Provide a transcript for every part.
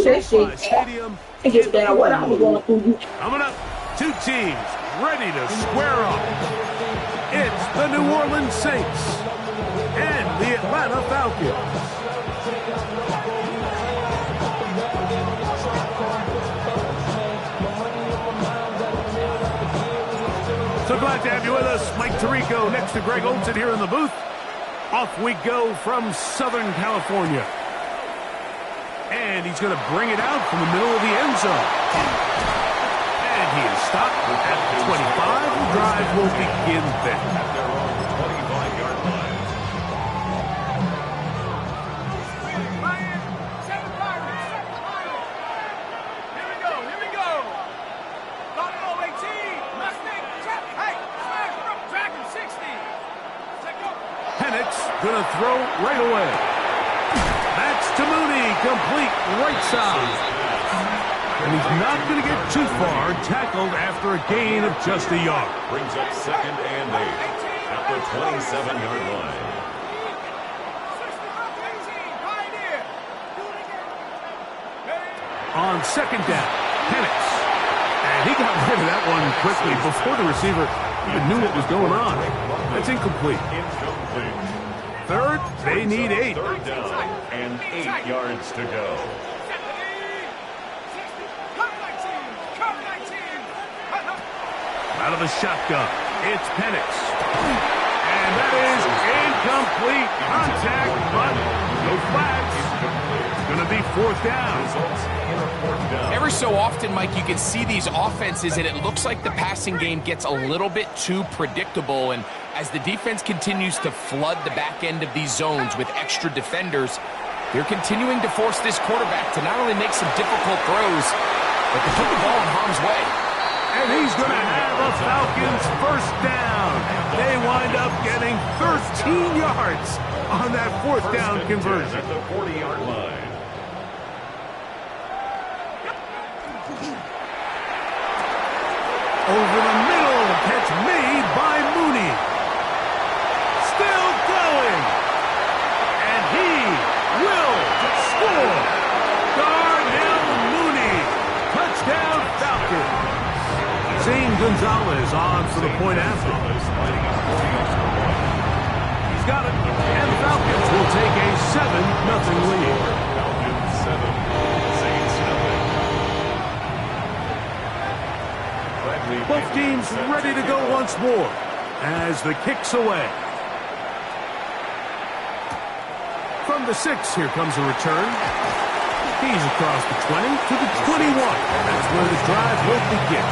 through that shit. Stadium. And just down what I was going through. Coming up, two teams ready to square off. It's the New Orleans Saints and the Atlanta Falcons. So glad to have you with us. Mike Tirico next to Greg Olsen here in the booth. Off we go from Southern California. And he's going to bring it out from the middle of the end zone. And he is stopped at the 25. The drive will begin then. At their own 25-yard line. Here we go. Got it all, 18. Mustang, check. Hey, smash from Dragon 60. Penix going to throw right away. That's to Mooney, complete right side. And he's not going to get too far, tackled after a gain of just a yard. Brings up 2nd and 8 at the 27-yard line. On 2nd down, Penix. And he got rid of that one quickly before the receiver even knew what was going on. That's incomplete. Incomplete. Third, they need 8. 3rd down and 8 yards to go. Out of the shotgun, it's Penix. And that is incomplete contact, but no flags. It's going to be 4th down. Every so often, Mike, you can see these offenses, and it looks like the passing game gets a little bit too predictable. And as the defense continues to flood the back end of these zones with extra defenders, they're continuing to force this quarterback to not only make some difficult throws, but to put the ball in harm's way. And he's going to have a Falcons first down. They wind up getting 13 yards on that 4th down conversion. At the 40-yard line. Over the middle, catch made by Mooney. Still going. And he will score. Darnell Mooney. Touchdown Falcons. Zane Gonzalez on for the point after. He's got it. And the Falcons will take a 7-0 lead. Falcons 7, Saints nothing. Both teams ready to go once more as the kick's away. From the 6, here comes a return. He's across the 20 to the 21. That's where the drive will begin.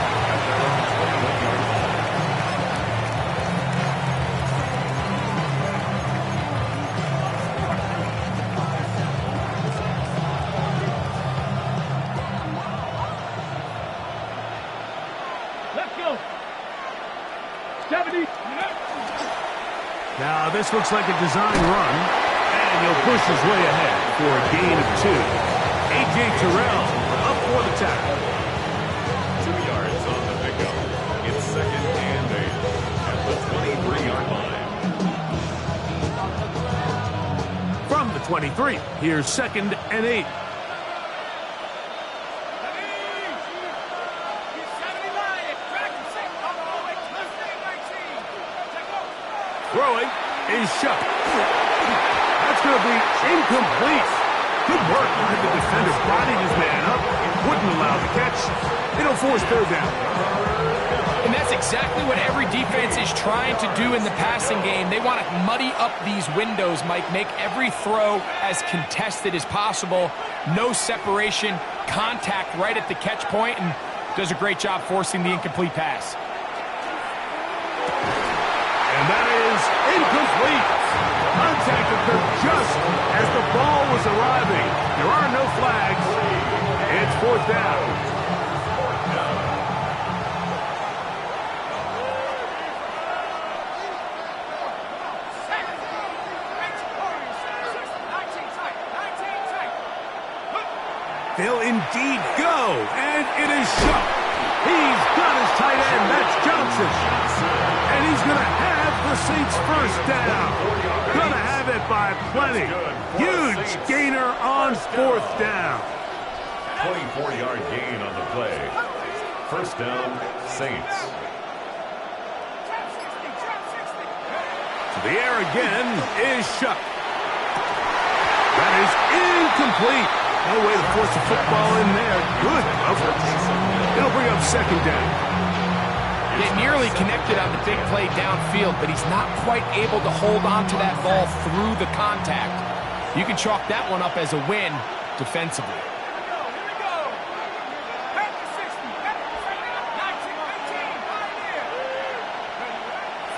Now this looks like a design run, and he'll push his way ahead for a gain of 2. A.J. Terrell up for the tackle. 2 yards on the pickup. It's 2nd and 8 at the 23-yard line. From the 23, here's 2nd and 8. Throwing is shot. That's going to be incomplete. Good work by the defender, bodied his man up, wouldn't allow the catch. It'll force 3rd down. And that's exactly what every defense is trying to do in the passing game. They want to muddy up these windows, Mike, make every throw as contested as possible. No separation, contact right at the catch point, and does a great job forcing the incomplete pass. And that is incomplete. Contact occurred just as the ball was arriving. There are no flags. It's 4th down. They'll indeed go, and it is shut. He's got his tight end. That's Johnson. And he's going to have the Saints first down. Going to have it by plenty. Huge gainer on 4th down. 4-yard gain on the play. First down, Saints. The air again is Shough. That is incomplete. No way to force the football in there. Good coverage. It'll bring up second down. They nearly connected on the big play downfield, but he's not quite able to hold on to that ball through the contact. You can chalk that one up as a win defensively.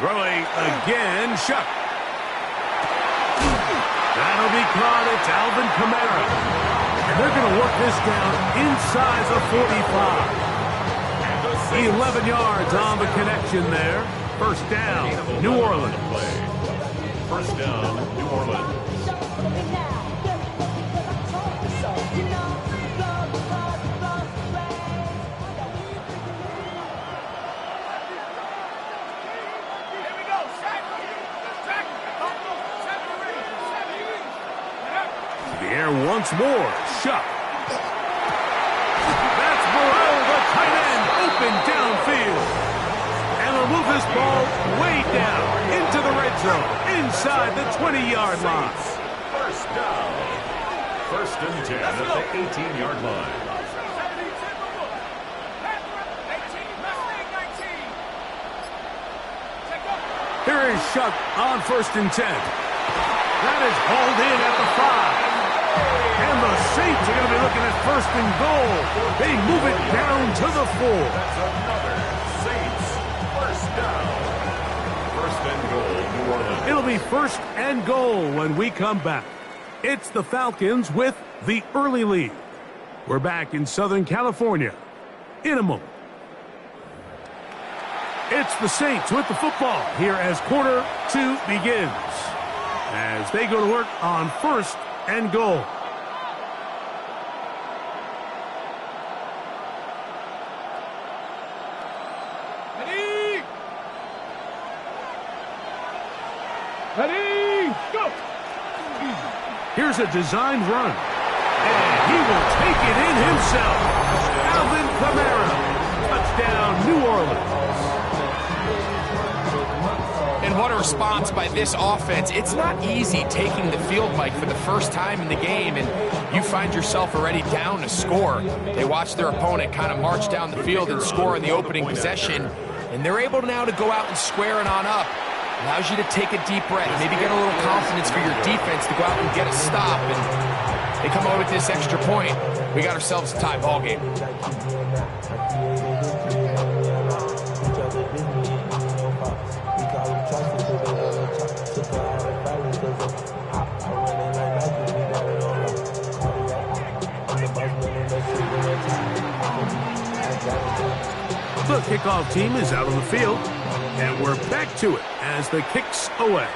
Throwing again, Shough. That'll be caught. It's Alvin Kamara. And they're going to work this down inside the 45. 11 yards on the connection there. First down, New Orleans. First down, New Orleans. Once more, Shough. That's Burrell, the tight end, open downfield. And they'll move this ball way down into the red zone, inside the 20-yard line. First down. First and 10 at the 18-yard line. Here is Shough on first and 10. That is hauled in at the 5. And the Saints are going to be looking at first and goal. They move it down to the 4. That's another Saints first down. First and goal, New Orleans. It'll be first and goal when we come back. It's the Falcons with the early lead. We're back in Southern California in a moment. It's the Saints with the football here as quarter 2 begins. As they go to work on first and goal. Ready, go! Here's a designed run. And he will take it in himself. Alvin Kamara. Touchdown, New Orleans. And what a response by this offense. It's not easy taking the field, Mike, for the first time in the game, and you find yourself already down to score. They watch their opponent kind of march down the field and score in the opening possession, and they're able now to go out and square it on up. Allows you to take a deep breath, maybe get a little confidence for your defense to go out and get a stop, and they come away with this extra point. We got ourselves a tie ball game. The kickoff team is out on the field, and we're back to it as the kick's away.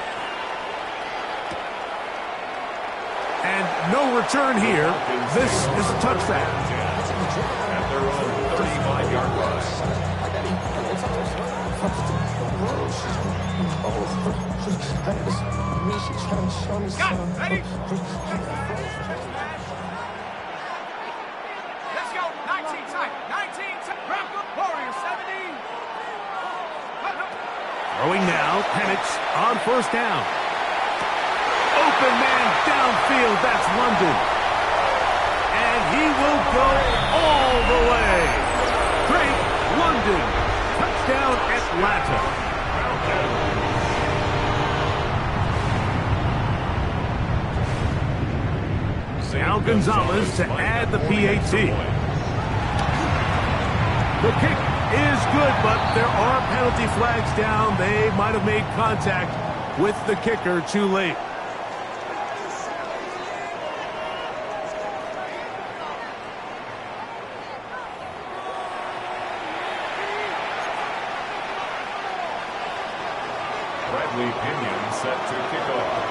And no return here. This is a touchback. At their own 35-yard line. Got it, ready? Let's go, 19 tight, 19 tight. Broncos, Warriors, 17. Throwing now, Penix on first down. Open man downfield, that's London. And he will go all the way. Drake London, touchdown Atlanta. Now Gonzalez to add the PAT. The kick is good, but there are penalty flags down. They might have made contact with the kicker too late. Bradley Pinion set to kick off.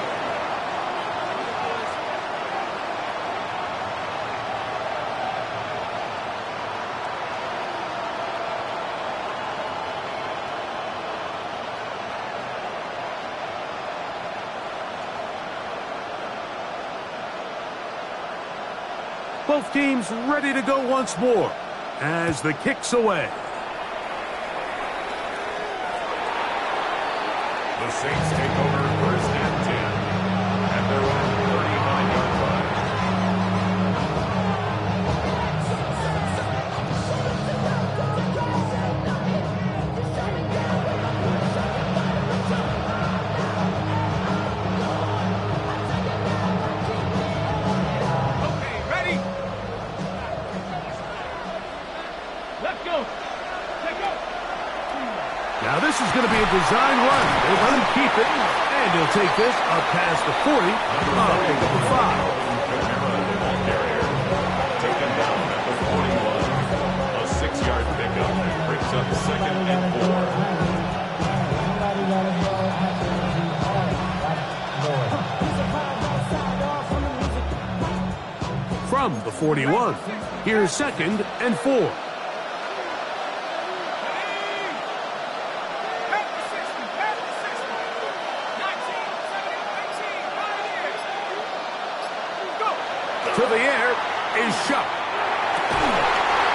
Both teams ready to go once more as the kick's away. The Saints take over first and 10 at their own 39-yard line. Okay, ready? Let's go. Take go. Now this is going to be a design run. They let him keep it, and he'll take this up past the 40. Pick up a 5. The ball carrier taken down at the 41. A 6-yard pickup brings up second and 4. From the 41, here's second and 4. Head to 60, head to 60. 19, 17, 18, Pioneers. Go. To the air is Shuck.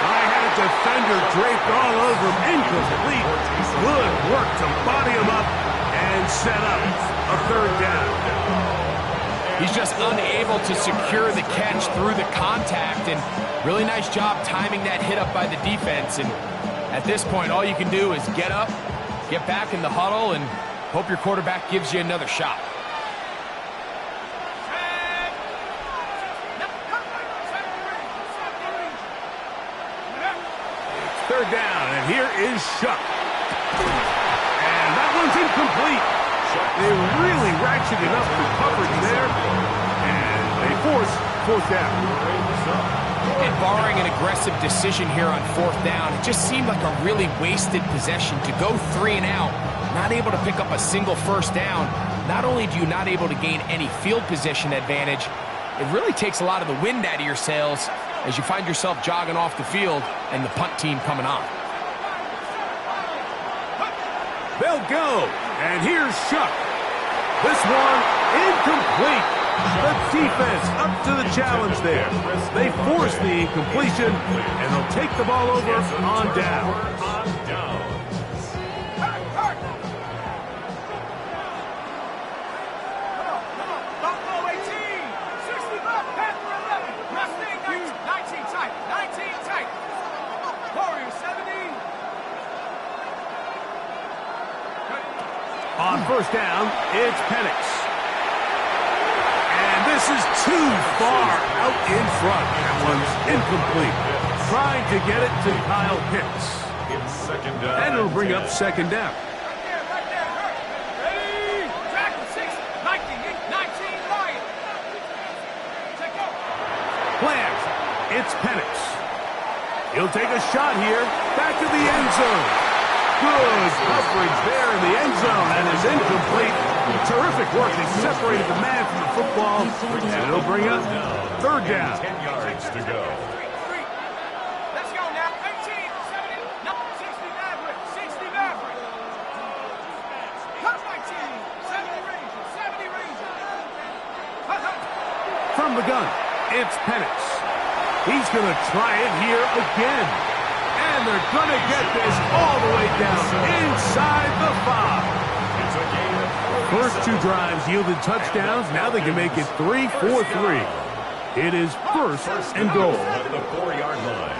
I had a defender draped all over him. Incomplete. Good work to body him up and set up a third down. He's just unable to secure the catch through the contact, and really nice job timing that hit up by the defense. And at this point, all you can do is get up, get back in the huddle, and hope your quarterback gives you another shot. Third down, and here is Shuck. And that one's incomplete. They really ratcheted up the coverage there, and they force fourth down. And barring an aggressive decision here on fourth down, it just seemed like a really wasted possession to go 3 and out, not able to pick up a single first down. Not only do you not able to gain any field position advantage, it really takes a lot of the wind out of your sails as you find yourself jogging off the field and the punt team coming on. They'll go, and here's Shuck. This one incomplete. The defense up to the challenge there. They force the incompletion, and they'll take the ball over on down. Buffalo 18, 65, Panther 11, Mustang 19 tight, 19 tight. Warriors 70. On first down, it's Penix. And this is too far out in front. That one's incomplete. Trying to get it to Kyle Pitts. It's second down. And it'll bring up second down. Right there, hurt. Ready? Track 6, 19, 19, Lion. Take go. Plans. It's Penix. He'll take a shot here. Back to the end zone. Good coverage there in the end zone, and it's incomplete. Terrific work. They separated the man from the football, and it'll bring up third down. 10 yards to go. Let's go now. 18, 70, 60 Maverick, 60 Maverick. Cut 19, 70 Ranger, 70 Ranger. From the gun, it's Penix. He's going to try it here again. And they're going to get this all the way down inside the 5. It's a gain of 4. First 2 drives yielded touchdowns. Now they can make it 3-4-3. It is first and goal. At the 4-yard line.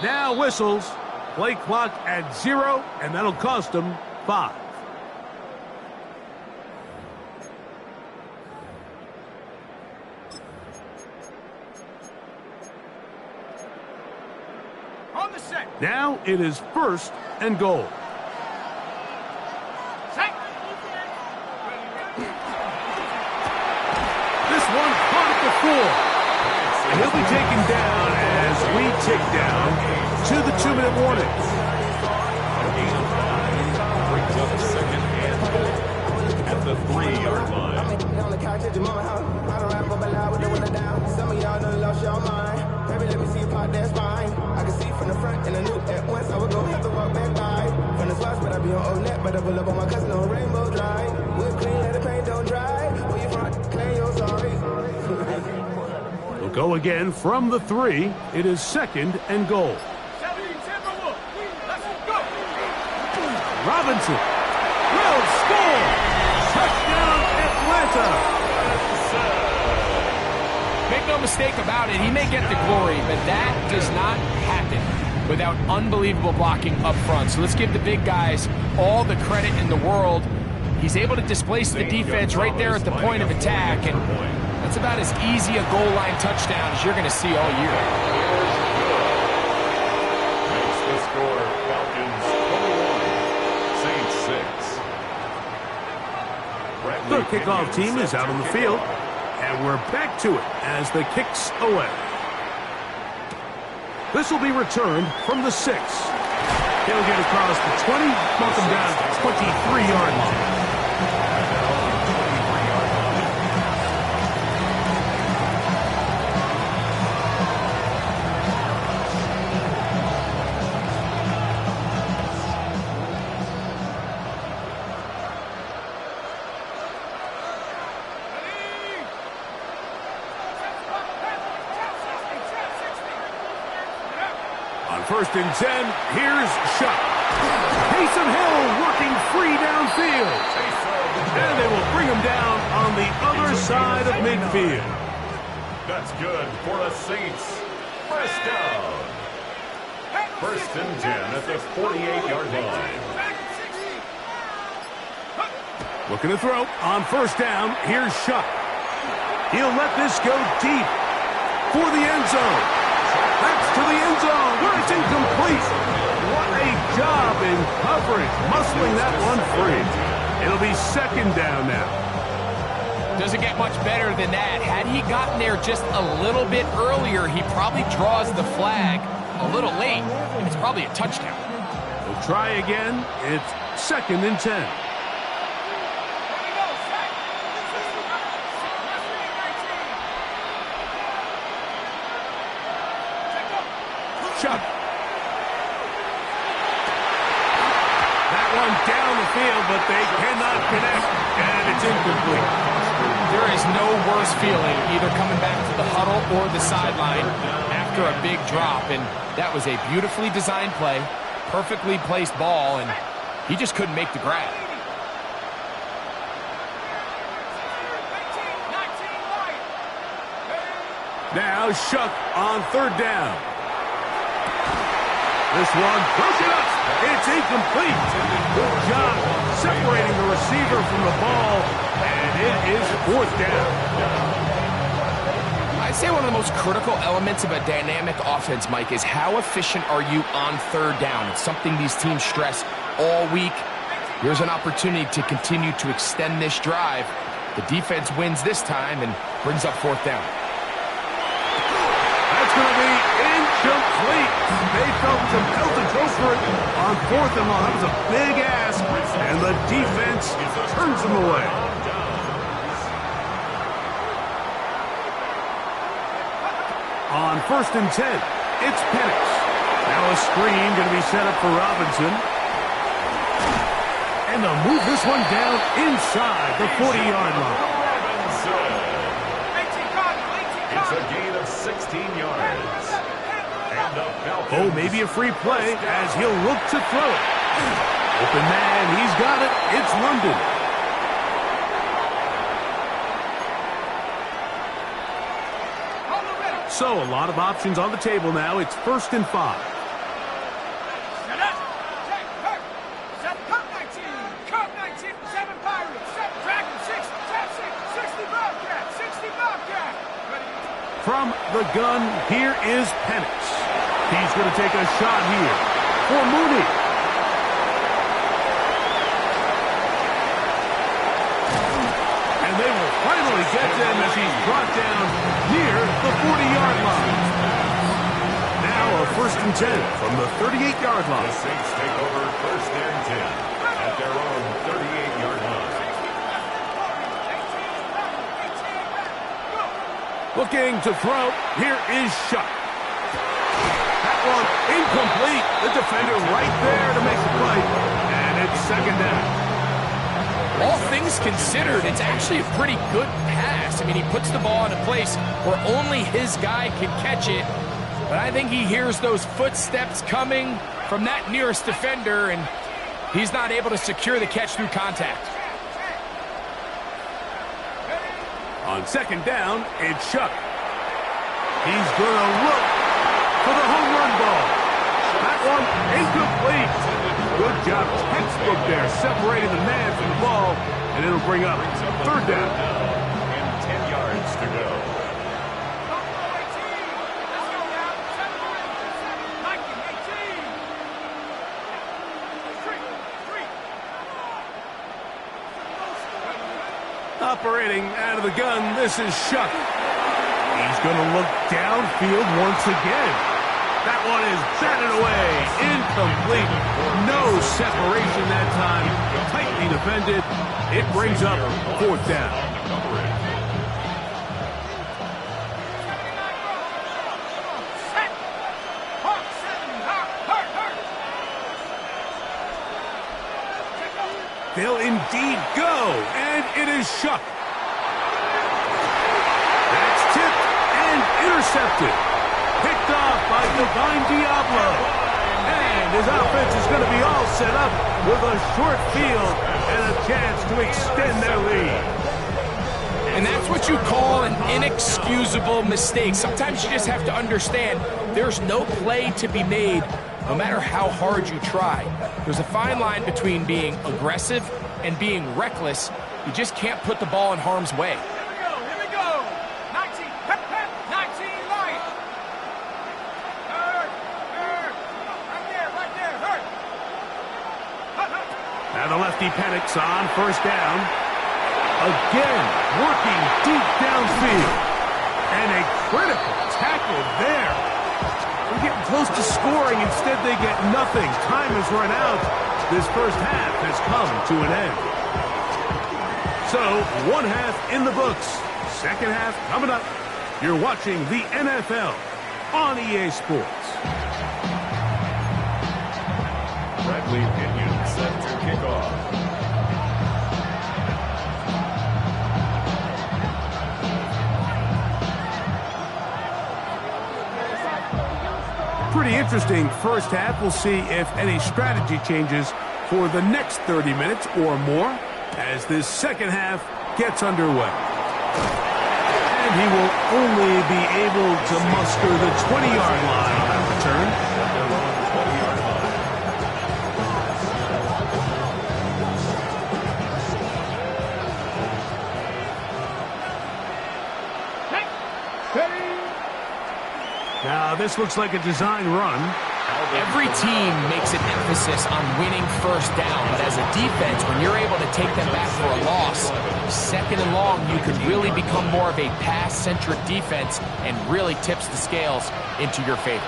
Now whistles. Play clock at 0, and that'll cost them 5. On the set. Now it is first and goal. Set. This one caught at the 4. And he'll be taken down as we tick down to the 2-minute warning. Brings up second and goal at the 3-yard line. Some of y'all done lost your mind. Baby, let me see you pop that spine. I can see from the front and the better pull up on my cousin on Rainbow Drive. Whip clean, let the paint don't dry. Where you from? Claim you're sorry. We'll go again from the 3. It is 2nd and goal. 70 Timberwolves. Let's go. Robinson will score. Touchdown, Atlanta. Make no mistake about it, he may get the glory, but that does not happen without unbelievable blocking up front. So let's give the big guys all the credit in the world. He's able to displace the defense right there at the point of attack, and that's about as easy a goal line touchdown as you're going to see all year. Makes the score Falcons 21, Saints 6. The kickoff team is out on the field, and we're back to it as the kick's away. This will be returned from the 6. He'll get across the 20, knock him down to the 23-yard line. First and 10, here's Shuck. Taysom Hill working free downfield. And they will bring him down on the other side of midfield. That's good for the Saints. First down. First and 10 at the 48-yard line. Looking to throw on first down, here's Shuck. He'll let this go deep for the end zone. That's to the end zone, where it's incomplete. What a job in coverage, muscling that one free. It'll be second down now. Doesn't get much better than that. Had he gotten there just a little bit earlier, he probably draws the flag a little late, and it's probably a touchdown. We'll try again. It's second and 10. Chuck. That one down the field, but they cannot connect, and it's incomplete. There is no worse feeling either coming back to the huddle or the sideline after a big drop, and that was a beautifully designed play, perfectly placed ball, and he just couldn't make the grab. Now Shuck on third down. This one, broken up. It's incomplete. Good job separating the receiver from the ball, and it is fourth down. I'd say one of the most critical elements of a dynamic offense, Mike, is how efficient are you on third down? It's something these teams stress all week. Here's an opportunity to continue to extend this drive. The defense wins this time and brings up fourth down. That's going to be incomplete. They felt compelled to go for it on fourth and long. That was a big ask, and the defense turns them away. On first and 10, it's Penix. Now a screen going to be set up for Robinson. And they'll move this one down inside the 40-yard line. It's a gain of 16 yards. Oh, maybe a free play as he'll look to throw it. Open man, he's got it. It's London. So a lot of options on the table now. It's first and 5. From the gun, here is Penix. He's going to take a shot here for Mooney. And they will finally get him as he's brought down near the 40-yard line. Now a first and 10 from the 38-yard line. The Saints take over first and 10 at their own 38-yard line. Looking to throw. Here is Shuck. That one incomplete. The defender right there to make the play. And And it's second down. All things considered, it's actually a pretty good pass. I mean, he puts the ball in a place where only his guy can catch it. But I think he hears those footsteps coming from that nearest defender, and he's not able to secure the catch through contact. On second down, it's Shough. He's going to look for the home run ball. That one incomplete. Good job, textbook there, separating the man from the ball, and it'll bring up third down. And 10 yards to go. Operating out of the gun, this is Shough. He's going to look downfield once again. That one is batted away, incomplete. No separation that time, tightly defended. It brings up fourth down. They'll indeed go, and it is Shough. That's tipped and intercepted. Picked off by Divine Diablo. And his offense is going to be all set up with a short field and a chance to extend their lead. And that's what you call an inexcusable mistake. Sometimes you just have to understand there's no play to be made no matter how hard you try. There's a fine line between being aggressive and being reckless. You just can't put the ball in harm's way. Here we go. 19, 19 line. Right there, hurt. Now the lefty panics on first down. Again, working deep downfield. And a critical tackle there. We're getting close to scoring. Instead, they get nothing. Time has run out. This first half has come to an end. So, one half in the books. Second half coming up. You're watching the NFL on EA Sports. Bradley Pinion set to kick off. Pretty interesting first half. We'll see if any strategy changes for the next 30 minutes or more as this second half gets underway. And he will only be able to muster the 20-yard line on return. Now, this looks like a design run. Every team makes an emphasis on winning first down, but as a defense, when you're able to take them back for a loss, second and long, you can really become more of a pass-centric defense and really tips the scales into your favor.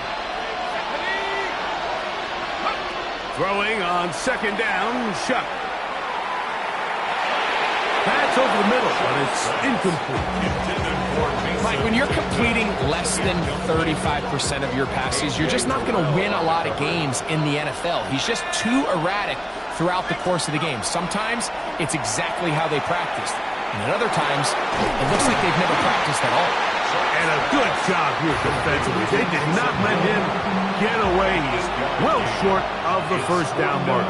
Throwing on second down, Shough. That's over the middle, but it's incomplete. Mike, when you're completing less than 35% of your passes, you're just not going to win a lot of games in the NFL. He's just too erratic throughout the course of the game. Sometimes it's exactly how they practiced, and at other times it looks like they've never practiced at all. And a good job here defensively. They did not let him get away. He's well short of the first down mark.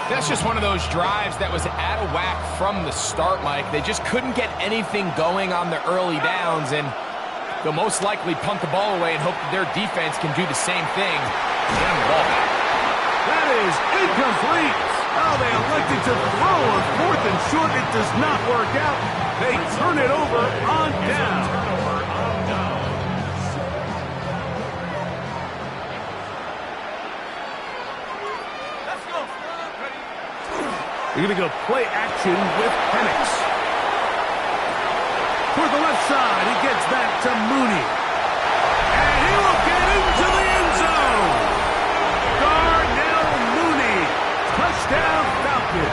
That's just one of those drives that was out of whack from the start, Mike. They just couldn't get anything going on the early downs, and they'll most likely punt the ball away and hope that their defense can do the same thing and get them the ball back. That is incomplete. Oh, they elected to throw on fourth and short. It does not work out. They turn it over on down. You're going to go play action with Penix. Toward the left side, he gets that to Mooney. And he will get into the end zone. Darnell Mooney, touchdown Falcon.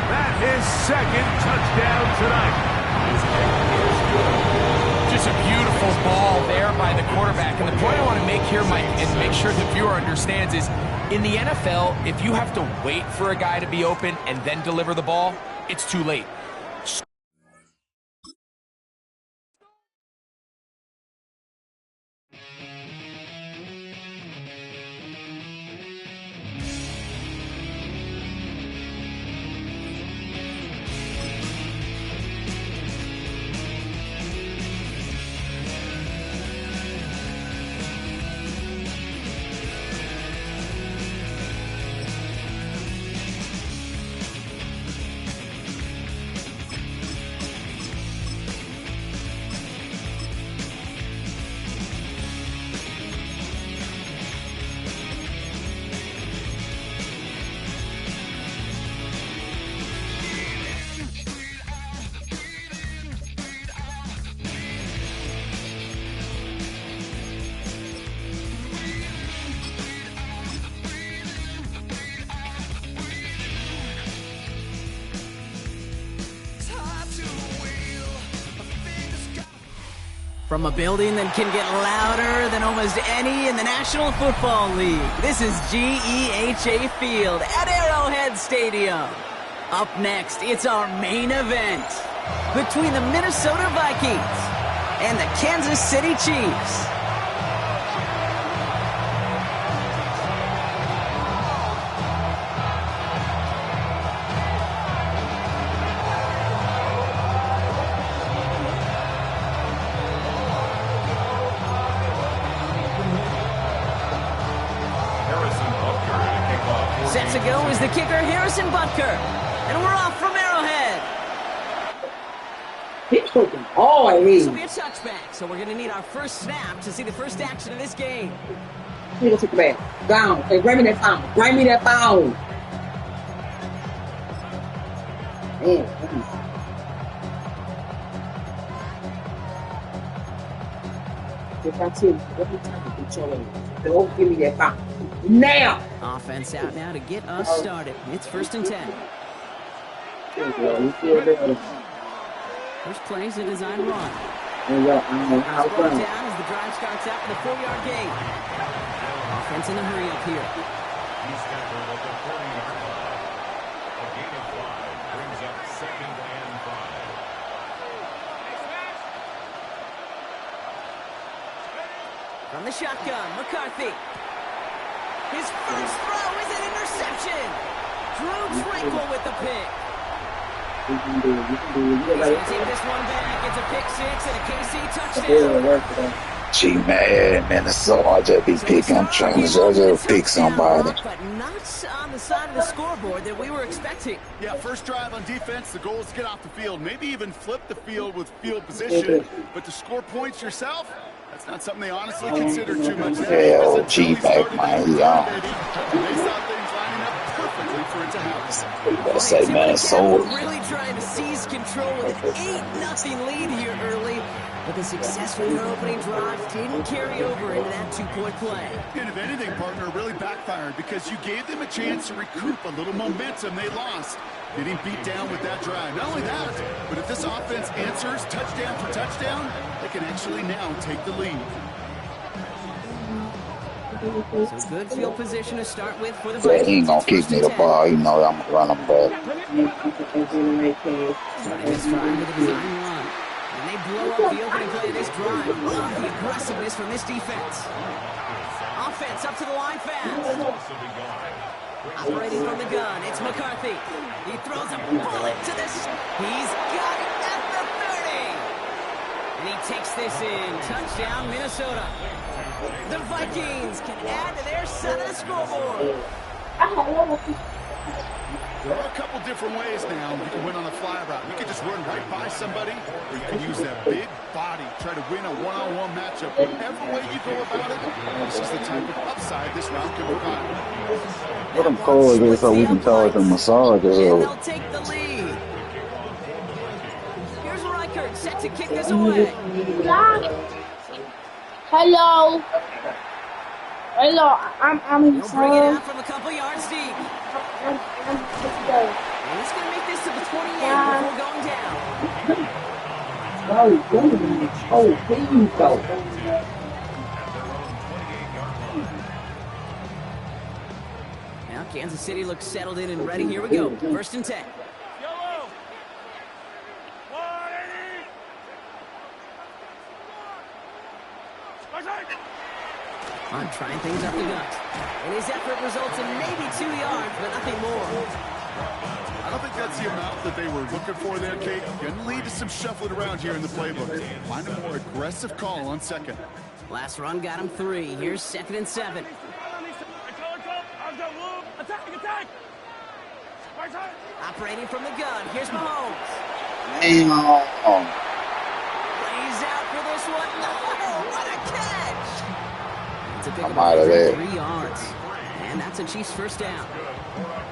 That is second touchdown tonight. Just was a beautiful ball there by the quarterback. And the point I want to make here, Mike, and make sure the viewer understands is, in the NFL, if you have to wait for a guy to be open and then deliver the ball, it's too late. From a building that can get louder than almost any in the National Football League, this is GEHA Field at Arrowhead Stadium. Up next, it's our main event between the Minnesota Vikings and the Kansas City Chiefs. Set to go is the kicker, Harrison Butker. And we're off from Arrowhead. He's freaking hard, This will be a touchback, so we're going to need our first snap to see the first action of this game. He gonna take the back. Down. Hey, grab me that foul. Grab me that foul. Man, if I tell you, every time you control it, don't give me that foul. Now! Offense out now to get us started. It's 1st and 10. First play's a design run. How Ball down as the drive starts out for the 4-yard gain. Offense in a hurry up here. He's tackled at the 40-yard line. A gain of 5 brings up 2nd and 5. From the shotgun, McCarthy. His first throw is an interception. Drew Tranquil with the pick. We can do it. He's going to take this one back. It's a pick six and a KC touchdown. G-Man, Minnesota, just be picking. I'm trying to just pick somebody. But not on the side of the scoreboard that we were expecting. Yeah, first drive on defense, the goal is to get off the field. Maybe even flip the field with field position. But to score points yourself, that's not something they honestly consider too much. Hell, G-Mac, man, he on. They saw things lining up perfectly for it to happen. You better say Minnesota. Really trying to seize control with an 8-0 lead here early. But the success from their opening drive didn't carry over into that 2-point play. And if anything, partner, really backfired because you gave them a chance to recoup a little momentum they lost. Getting beat down with that drive. Not only that, but if this offense answers touchdown for touchdown, they can actually now take the lead. So good field position to start with for the Yeah, Vikings. he ain't gonna kick me the ball. You know I'm gonna run him back. Starting this drive with a design run. And they blow up the opening play of this drive. Love the aggressiveness from this defense. Offense up to the line fast. Operating from the gun, it's McCarthy. He throws a bullet to this. He's got it at the 30. And he takes this in. Touchdown, Minnesota. The Vikings can add to their side of the scoreboard. There are a couple different ways now you can win on the fly route. You can just run right by somebody, or you can use that big body, try to win a one-on-one matchup. Whatever way you go about it, this is the type of upside this route can provide. Put them cold here so we can charge them massage. And they'll take the lead. Here's Reichert set to kick this away. Hello. Hello. I'm He'll bring it out from a couple yards deep. I'm And he's going to make this to the 28 before going down. Oh, here you go. Now Kansas City looks settled in and ready. Here we go. 1st and 10. On trying things up the gut. And his effort results in maybe 2 yards, but nothing more. I don't think that's the amount that they were looking for there, Kate. Going to lead to some shuffling around here in the playbook. Find a more aggressive call on 2nd. Last run got him 3. Here's 2nd and 7. Operating from the gun. Here's Mahomes. Lays out for this one. Oh, what a catch! It's a pick I'm out of there. 3 yards. And that's a Chiefs 1st down.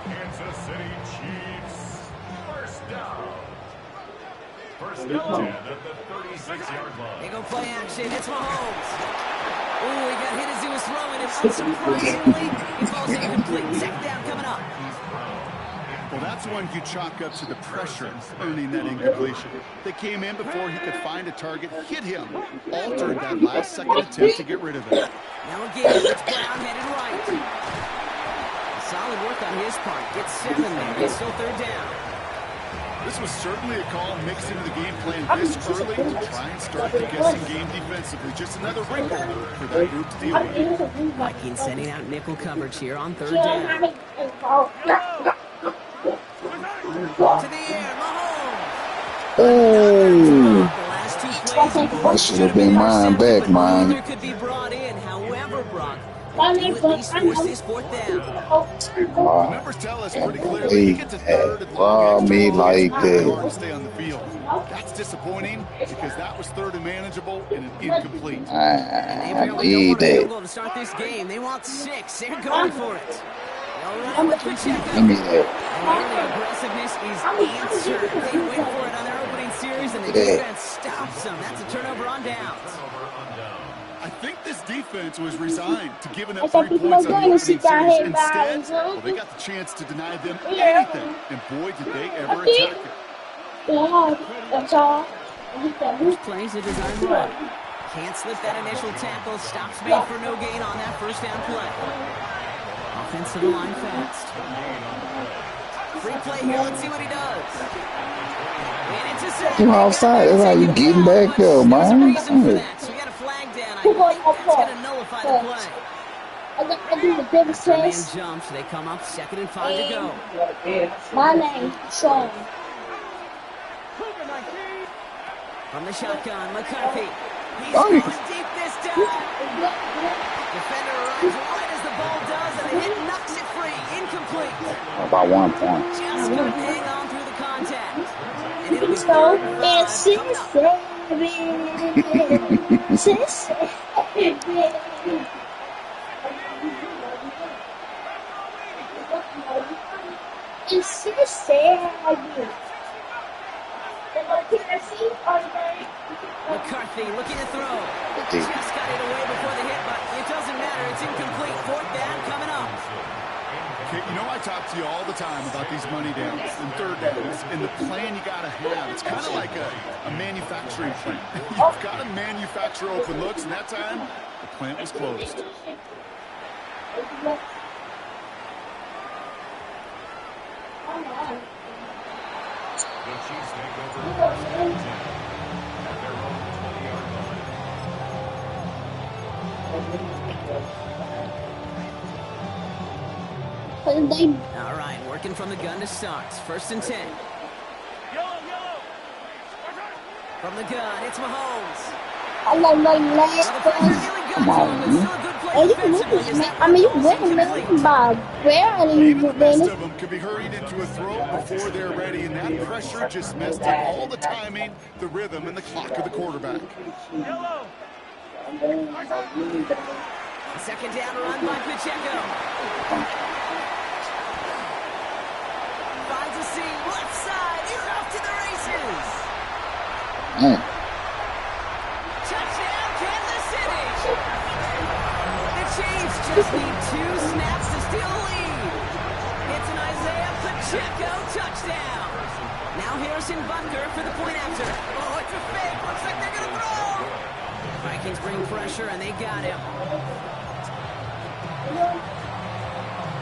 Kansas City Chiefs. 1st down. 1st and 10 at the 36-yard line. They go play action. It's Mahomes. Ooh, he got hit as he was throwing it. Unsurprisingly, he falls incomplete. 2nd down coming up. Well, that's one you chalk up to the pressure earning that incompletion. They came in before he could find a target, hit him, altered that last-second attempt to get rid of it. Now again, it's Brown headed right. Solid work on his part. Gets 7 there. It's still 3rd down. This was certainly a call mixed into the game plan this early to try and start the guessing game defensively. Just another wrinkle for that group to deal with. Vikings sending out nickel coverage here on 3rd down. To the air, Mahomes. Oh, The last 2 plays, that should have been mine back, man. Neither could be brought in. However, Brock, they do at least force this 4th down. The numbers tell us pretty clearly you get to 3rd and long me like to that. stay on the field. That's disappointing because that was 3rd and manageable and an incomplete. They I apparently don't need want a field that. goal to start this game. They want 6. They're going for it. They'll run it with Pacheco. Give me that. And the aggressiveness is answered. They went for it on their opening series, and the defense stops them. That's a turnover on downs. I think this defense was resigned to giving up 3 points on the opening series. Instead, well, they got the chance to deny them anything, and boy, did they ever attack it. That's all. First plays a design run. Can't slip that initial tackle. Stops made for no gain on that 1st down play. Offense to the line fast. Free play here. Let's see what he does. And it's a sack. You outside. That's how you getting back there, There's a man. reason for that. So we got a flag down. I think that's going to nullify the play. I do the biggest Man chase. jumps. They come up 2nd and 5 to go. My name, Sean. From the shotgun, McCarthy. He's Oh. going deep this time. Defender arrives right as the ball does, and the hit knocks it free. Incomplete. About 1 point. Just couldn't hang on through the contact. And it'll be So, 3rd and and 5 6, coming up. 6, It's so sad. McCarthy looking to throw. Just got it away before the hit, but it doesn't matter. It's incomplete. 4th down coming up. Okay, you know I talk to you all the time about these money downs and 3rd downs and the plan you got to have. It's kind of like a manufacturing plant. You've got to manufacture open looks, and that time, the plant was closed. The Chiefs take over 1st and 10 at their own 20-yard line. All right, working from the gun to start. 1st and 10. From the gun, it's Mahomes. I love my last Come on, man. Oh, you can lose, man. I mean, you win, man. By barely Even the best win. of them could be hurried into a throw before they're ready, and that pressure just messed up all the timing, the rhythm, and the clock of the quarterback. 2nd down run by Pacheco. Finds a seam, left side. He's off to the races. Touchdown, Kansas City. The Chiefs just need 2 snaps to steal the lead. It's an Isaiah Pacheco touchdown. Now Harrison Butker for the point after. Oh, it's a fake bring pressure, and they got him.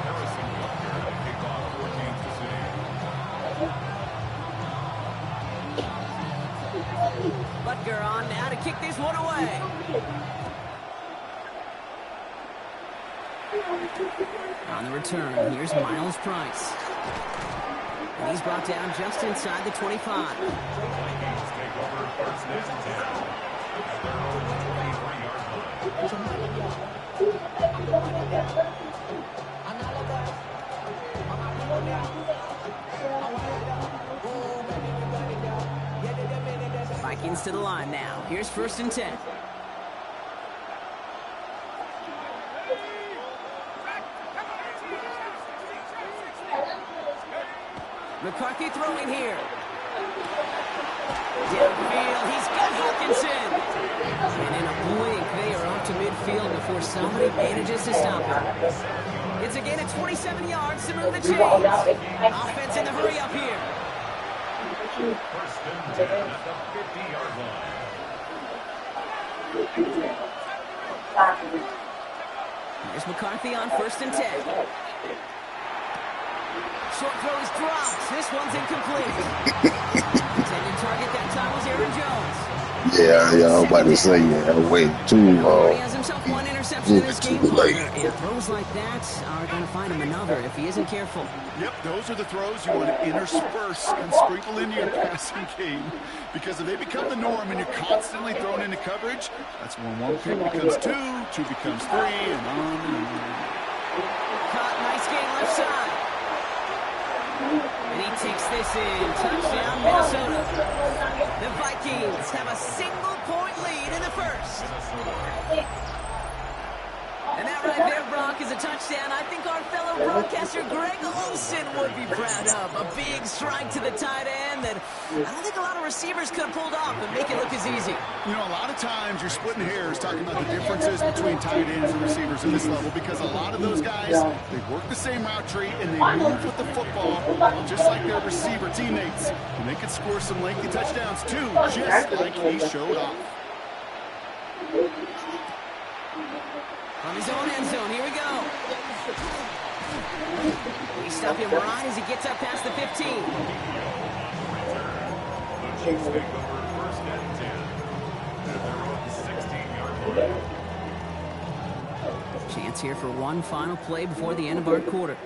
Harrison Butker to kick off for Kansas City. Butker on now to kick this one away. On the return, here's Miles Price. And he's brought down just inside the 25. Vikings take over first and 10 at their own 23-yard line. Vikings to the line now. Here's first and 10. McCarthy throwing here. Downfield, he's got Hawkinson. And in a blink, they are off to midfield before somebody manages to stop him. It's a gain of 27 yards to move the chains. Offense in the hurry up here. First and 10 at the 50-yard line. Here's McCarthy on first and 10. Short throw is dropped. This one's incomplete. Intended target that time was Aaron Jones. Yeah, I was about to say, wait, He has himself one interception in this game, partner, and throws like that are going to find him another if he isn't careful. Yep, those are the throws you want to intersperse and sprinkle into your passing game, because if they become the norm and you're constantly thrown into coverage, that's when one pick becomes two becomes three, and on and on. Caught, nice game left side. And he takes this in. Touchdown, Minnesota. The Vikings have a single-point lead in the first. And that right there, Brock, is a touchdown I think our fellow broadcaster Greg Olsen would be proud of. A big strike to the tight end that I don't think a lot of receivers could have pulled off and make it look as easy. You know, a lot of times you're splitting hairs talking about the differences between tight ends and receivers at this level, because a lot of those guys, they work the same route tree and they move with the football just like their receiver teammates. And they can score some lengthy touchdowns too, just like he showed off. On his own end zone, here we go. We stop him right as he gets up past the 15. The Chiefs take over first and 10 at their own 16-yard line. Chance here for one final play before the end of our quarter.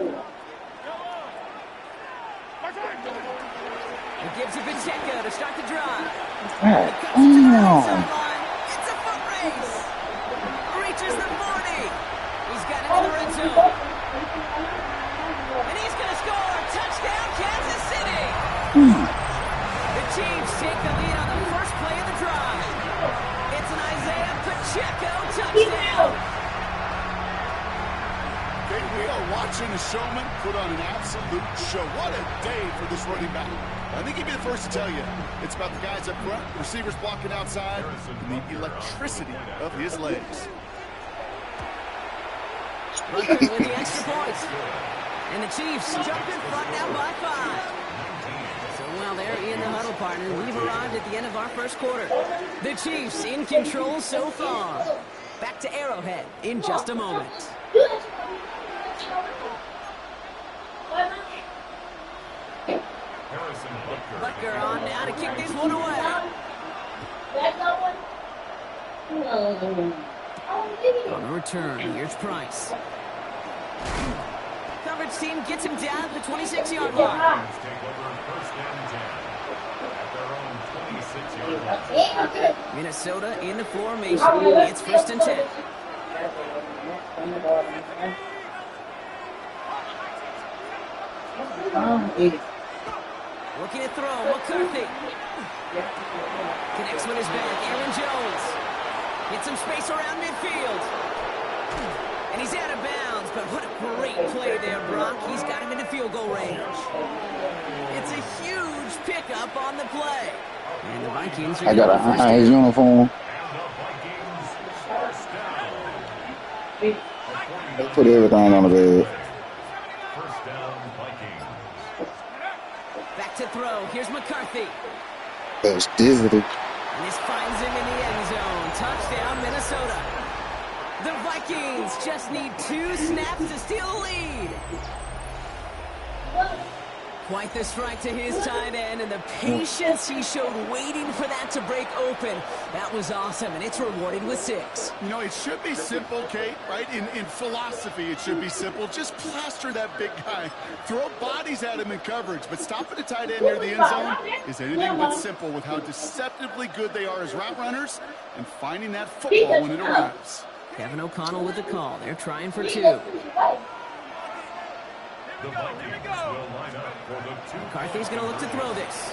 It gives it Pacheco to start the drive. He cuts it to the right sideline. It's a foot race. Reaches the 40. He's got into the red zone. And he's going to score. Touchdown, Kansas City. The Chiefs take the lead on the first play of the drive. It's an Isaiah Pacheco touchdown. We are watching a showman put on an absolute show. What a day for this running back. I think he'd be the first to tell you. It's about the guys up front, receivers blocking outside, and the electricity of his legs. Butker with the extra points. And the Chiefs jump in front now by 5. So while they're in the huddle, partner, we've arrived at the end of our first quarter. The Chiefs in control so far. Back to Arrowhead in just a moment. Harrison Butker on now to kick this one away. On the return, here's Price. Coverage team gets him down to the 26-yard line. take over first and 10 at their own 26-yard line. Minnesota in the formation. It's first and 10. Looking to throw, McCarthy. Connects with his back, Aaron Jones. Gets some space around midfield. And he's out of bounds, but what a great play there, Brock. He's got him into field goal range. It's a huge pickup on the play. And the Vikings are I got a his uniform. They put everything on the bed. First down, Vikings. Back to throw. Here's McCarthy. That's different. And this finds him in the end zone. Touchdown, Minnesota. The Vikings just need 2 snaps to steal the lead. Quite the strike to his tight end, and the patience he showed waiting for that to break open. That was awesome, and it's rewarded with 6. You know, it should be simple, Kate, right? In philosophy, it should be simple. Just plaster that big guy. Throw bodies at him in coverage, but stopping a tight end near the end zone is anything but simple with how deceptively good they are as route runners and finding that football when it arrives. Kevin O'Connell with the call. They're trying for 2. McCarthy's going to look to throw this.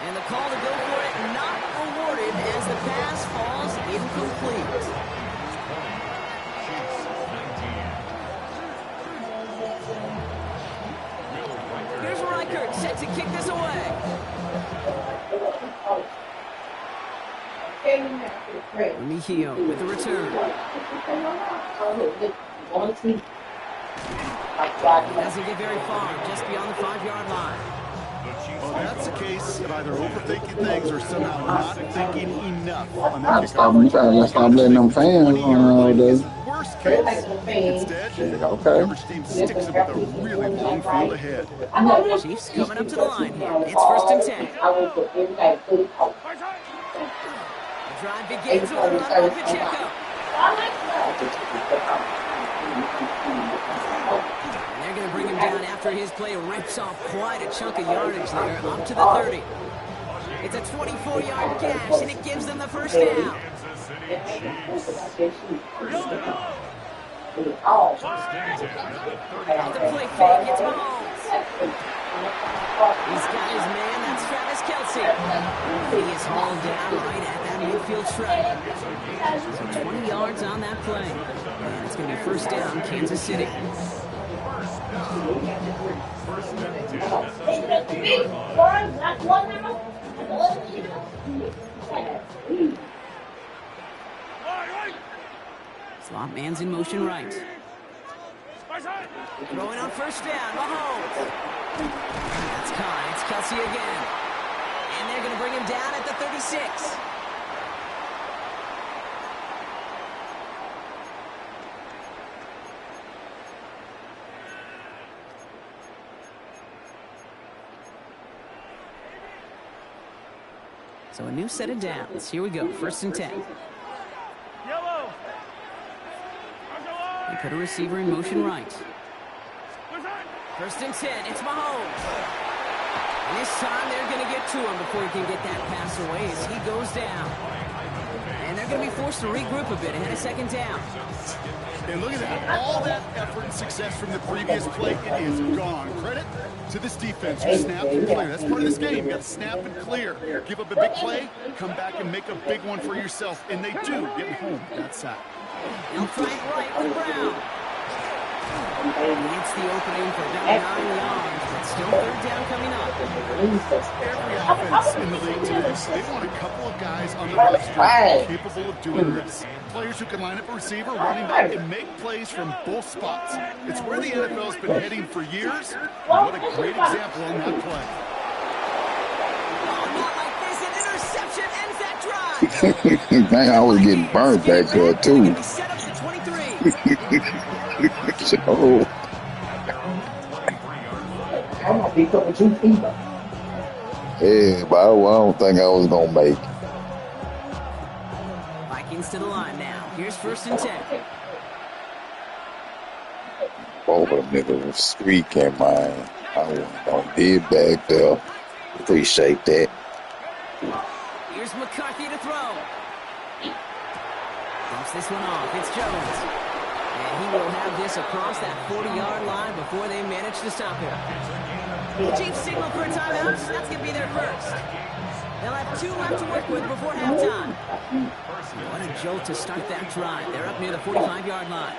And the call to go for it not awarded as the pass falls incomplete. Here's Reichert set to kick this away. Mejio with the return. Doesn't get very far, just beyond the 5-yard line. Well, that's a case of either overthinking things or somehow not thinking enough on that Let's stop letting them fans on all day. Worst case, instead, Okay. average team sticks them with a really long field ahead. Chiefs coming up to the line here. It's 1st and 10. The drive begins with a run by Pacheco. And they're going to bring him down after his play rips off quite a chunk of yardage there, up to the 30. It's a 24-yard gash, and it gives them the first down. The play fake, it's Mahomes. He's got his man, that's Travis Kelce. He is hauled down right at that midfield stripe. So 20 yards on that play. And it's going to be first down, Kansas City. Slot man's in motion right. Throwing on first down, Mahomes. That's Kai, it's Kelce again. And they're going to bring him down at the 36. So a new set of downs. Here we go, 1st and 10. They put a receiver in motion right. 1st and 10, it's Mahomes. And this time they're going to get to him before he can get that pass away as he goes down. And they're going to be forced to regroup a bit ahead of 2nd down. And look at that. All that effort and success from the previous play, it is gone. Credit to this defense who snapped and clear. That's part of this game. You got to snap and clear. Give up a big play, come back and make a big one for yourself. And they do, getting home that sack. They'll try it right with Brown. It's the opening for down 9 yards, but still 3rd down coming up. Every offense in the league today, they want a couple of guys on the roster capable of doing this. Players who can line up a receiver, running back, and make plays from both spots. It's where the NFL's been heading for years. And what a great example on that play. Oh, not like this. An interception ends that drive. Man, I was getting burned back there, too. Set up to 23. So, yeah, but I don't think I was going to make it. Vikings to the line now. Here's 1st and 10. Over the middle of streaking, man. I wasn't going to be back there. Appreciate that. Here's McCarthy to throw. Dumps this one off. It's Jones. And he will have this across that 40-yard line before they manage to stop him. The Chiefs signal for a timeout. That's going to be their first. They'll have 2 left to work with before halftime. What a jolt to start that drive. They're up near the 45-yard line.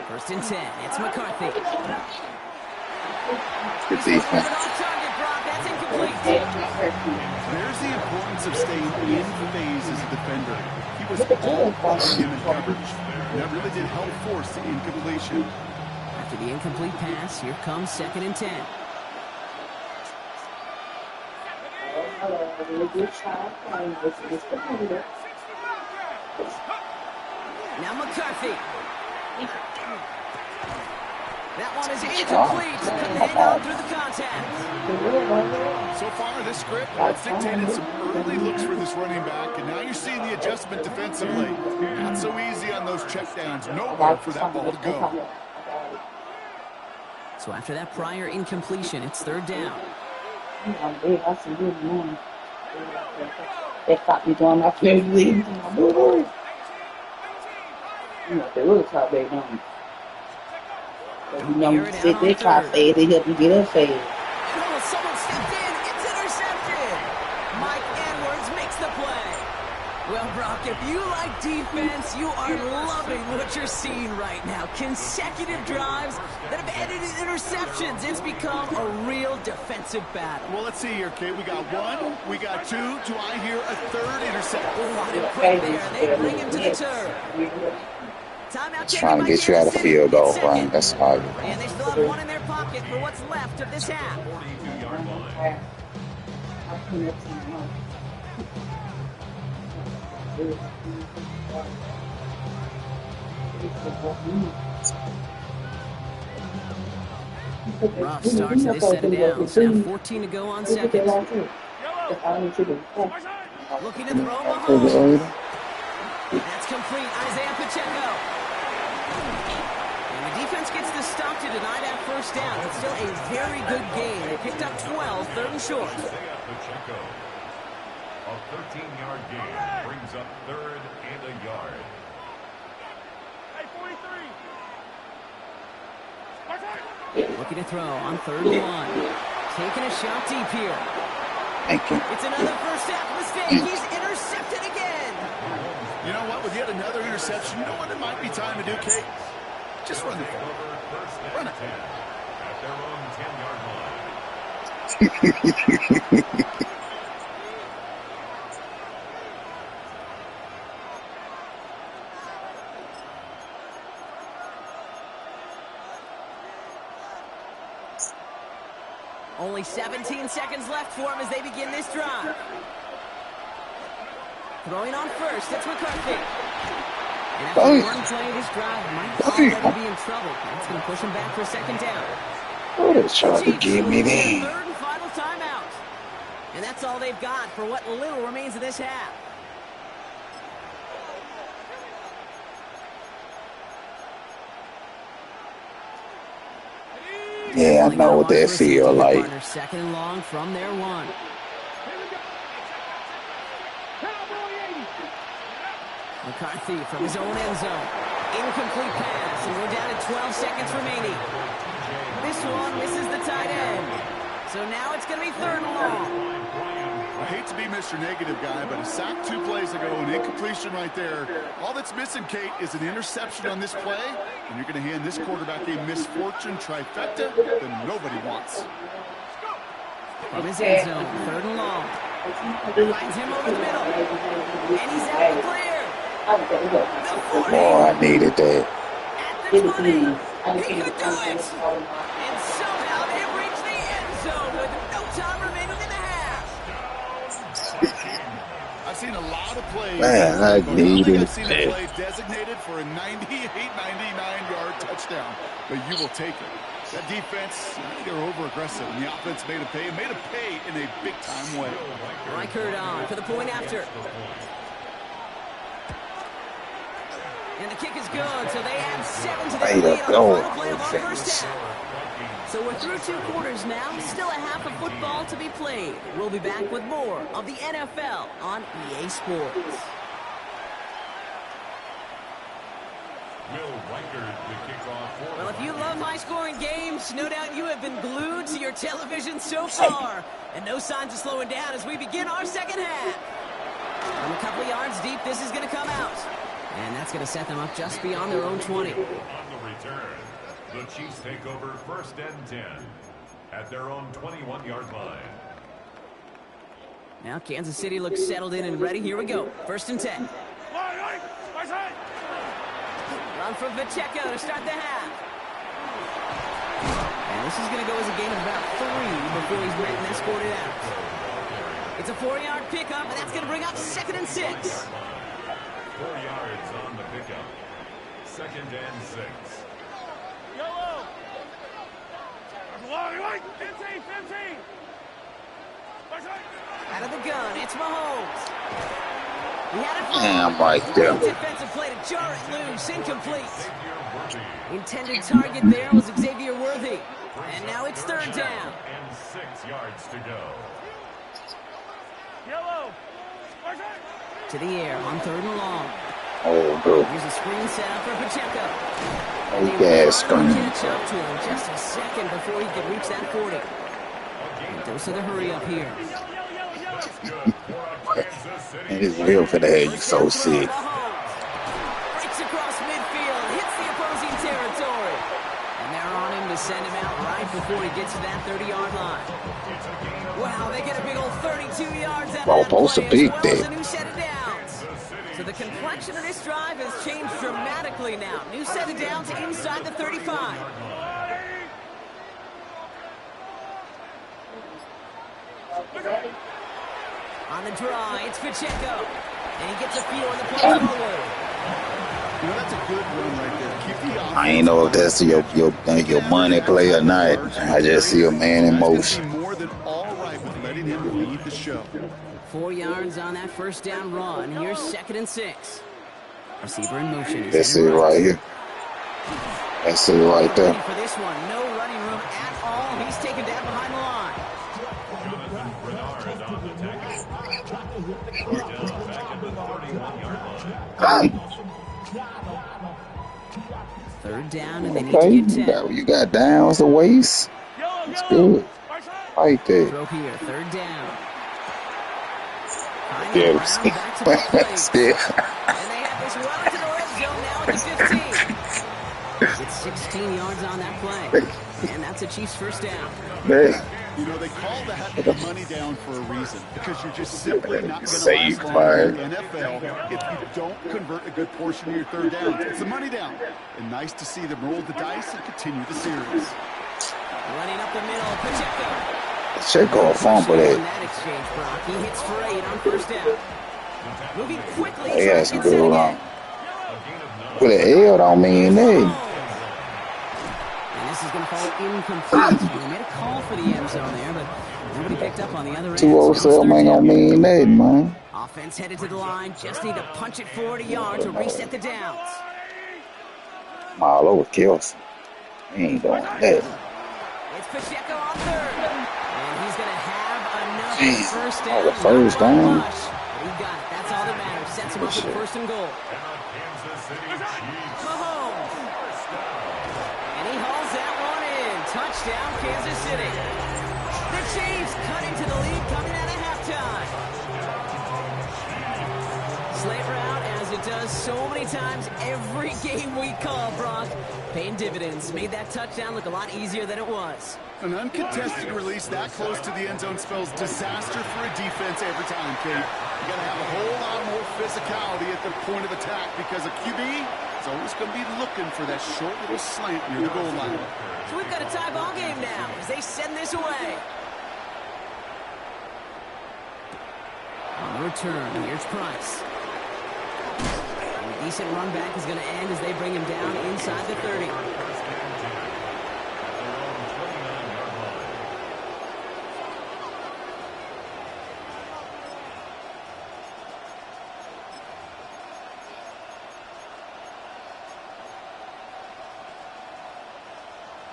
First and 10. It's McCarthy. Good defense. That's incomplete. There's the importance of staying in phase as a defender. He was all over him in coverage. That really did help force the incompletion. After the incomplete pass, here comes 2nd and 10. Now McCarthy. That one is incomplete. Couldn't hang on through the contact. So far, this script has dictated some early looks for this running back, and now you're seeing the adjustment defensively. Not so easy on those checkdowns. Nowhere for that ball to go. So after that prior incompletion, it's third down. They caught me doing my favorite league. They really caught me doing. They try to fade, they help you get up fade. Oh, someone stepped in. It's intercepted. Mike Edwards makes the play. Well, Brock, if you like defense, you are loving what you're seeing right now. Consecutive drives that have ended in interceptions. It's become a real defensive battle. Well, let's see here, Kate. We got one, we got two. Do I hear a third interception? Oh, what a quick there. They bring him to the turf. Just trying to get you out of field goal, Brian. That's hard. And they still have one in their pocket for what's left of this half. 42-yard line. Rough starts this set down. So now 14 to go on second. Looking to throw Mahomes. That's complete. Isaiah Pacheco. And the defense gets the stop to deny that first down. It's still a very good game. They picked up 12, third and short. Isaiah Pacheco. A 13-yard gain brings up third and a yard. Looking to throw on third and one. Taking a shot deep here. Thank you. It's another first half mistake. He's intercepted again. You know what? With yet another interception, you know what it might be time to do, Kate? Just run the ball. Run it. At their own 10-yard line. Only 17 seconds left for him as they begin this drive. Throwing on first, it's McCarthy. And after one play, this drive might already be in trouble. That's going to push him back for a second down. Oh, they tried to give me that. Third and final timeout. And that's all they've got for what little remains of this half. Yeah, I know what that feel like. Second and long from their one. McCarthy from his own end zone. Incomplete pass, and we're down to 12 seconds remaining. This one misses the tight end. So now it's going to be third and long. I hate to be Mr. Negative guy, but a sack 2 plays ago, an incompletion right there. All that's missing, Kate, is an interception on this play, and you're going to hand this quarterback a misfortune trifecta that nobody wants. From his end zone, third and long. Finds him over the middle. And he's out the clear. Oh, I needed that. At the 20. He could do it. And somehow they reach the end zone with no time remaining in the half. I've seen a lot of plays. Man, I needed I've seen a play designated for a 99-yard touchdown, but you will take it. That defense, they're over-aggressive, and the offense made a pay in a big-time way. Reichert on for the point after. And the kick is good, so they add 7 to the lead on the final play of our first half. So we're through 2 quarters now, still a half of football to be played. We'll be back with more of the NFL on EA Sports. Will Reichert, the kickoff for Well, if you love high-scoring games, no doubt you have been glued to your television so far. And no signs of slowing down as we begin our second half. From a couple of yards deep, this is going to come out. And that's going to set them up just beyond their own 20. On the return, the Chiefs take over first and 10 at their own 21-yard line. Now Kansas City looks settled in and ready. Here we go. First and 10. Run from Pacheco to start the half. And this is going to go as a gain of about 3 before he's met and escorted out. It's a 4-yard pickup, and that's going to bring up 2nd and 6. 4 yards on the pickup. 2nd and 6. Out of the gun, it's Mahomes. He had it Damn, right there. defensive play to jar it loose, incomplete. Intended target there was Xavier Worthy. And now it's 3rd down. And 6 yards to go. To the air on 3rd and long. Oh, bro. Here's a screen set up for Pacheco. Oh, gas screen. Catch up to him just a second before he could reach that 40. And dose of the hurry up here. And it's real for the head. You so sick. Breaks across midfield, hits the opposing territory. And they're on him to send him out right before he gets to that 30-yard line. Wow, they get a big old 32 yards out of that play, as well as a new set of downs. So the complexion of this drive has changed dramatically now. New set of downs inside the 35. On the draw, it's Pacheco. And he gets a few on the play forward. You know, that's a good run right there. Keep the offense. I ain't know if that's your money play or not. I just see a man in motion. More than all right with letting him lead the show. 4 yards on that 1st down run. Here's 2nd and 6. Receiver in motion. That's it right here. That's it right there. For this one, no running room at all. He's taken down behind the line. Jonathan Bernard on the tackle. Down back at the 31-yard line. 3rd down, and they need Okay, to get 10. you got downs the waist. It's good. Right there. Throw here, 3rd down. Yeah, still. And they have this well into the red zone now at the 15. It's 16 yards on that play. And that's a Chiefs 1st down. You know, they call that the money down for a reason, because you're just simply not going to Saved last long by in the NFL if you don't convert a good portion of your 3rd downs. It's the money down. And nice to see them roll the dice and continue the series. Running up the middle, Pacheco. Pacheco fumble that. That exchange, Brock. He hits for 8 on 1st down. Moving quickly. They got some good wrong. With an L don't mean that. And this is going to fall incomplete. He made a call for the end zone there, but nobody picked up on the other end. 207 ain't gonna mean that, man. Offense headed to the line. Just need to punch it 40 yards to reset the downs. I'm all over Kelsey. He ain't doing that. It's Pacheco on 3rd. And he's going to have enough for 1st down. Oh, the 1st down. He got it. That's all that matters. Sets him up for the 1st and goal. Mahomes. And he hauls that one in. Touchdown, Kansas City. The Chiefs cut into the lead coming out of halftime. Slate route, as it does so many times every game we call, Brock. Paying dividends. Made that touchdown look a lot easier than it was. An uncontested release that close to the end zone spells disaster for a defense every time, Kate. You got to have a whole lot more physicality at the point of attack, because a QB is always going to be looking for that short little slant near the goal line. So we've got a tie ball game now as they send this away. On the return, here's Price. And a decent run back is going to end as they bring him down inside the 30.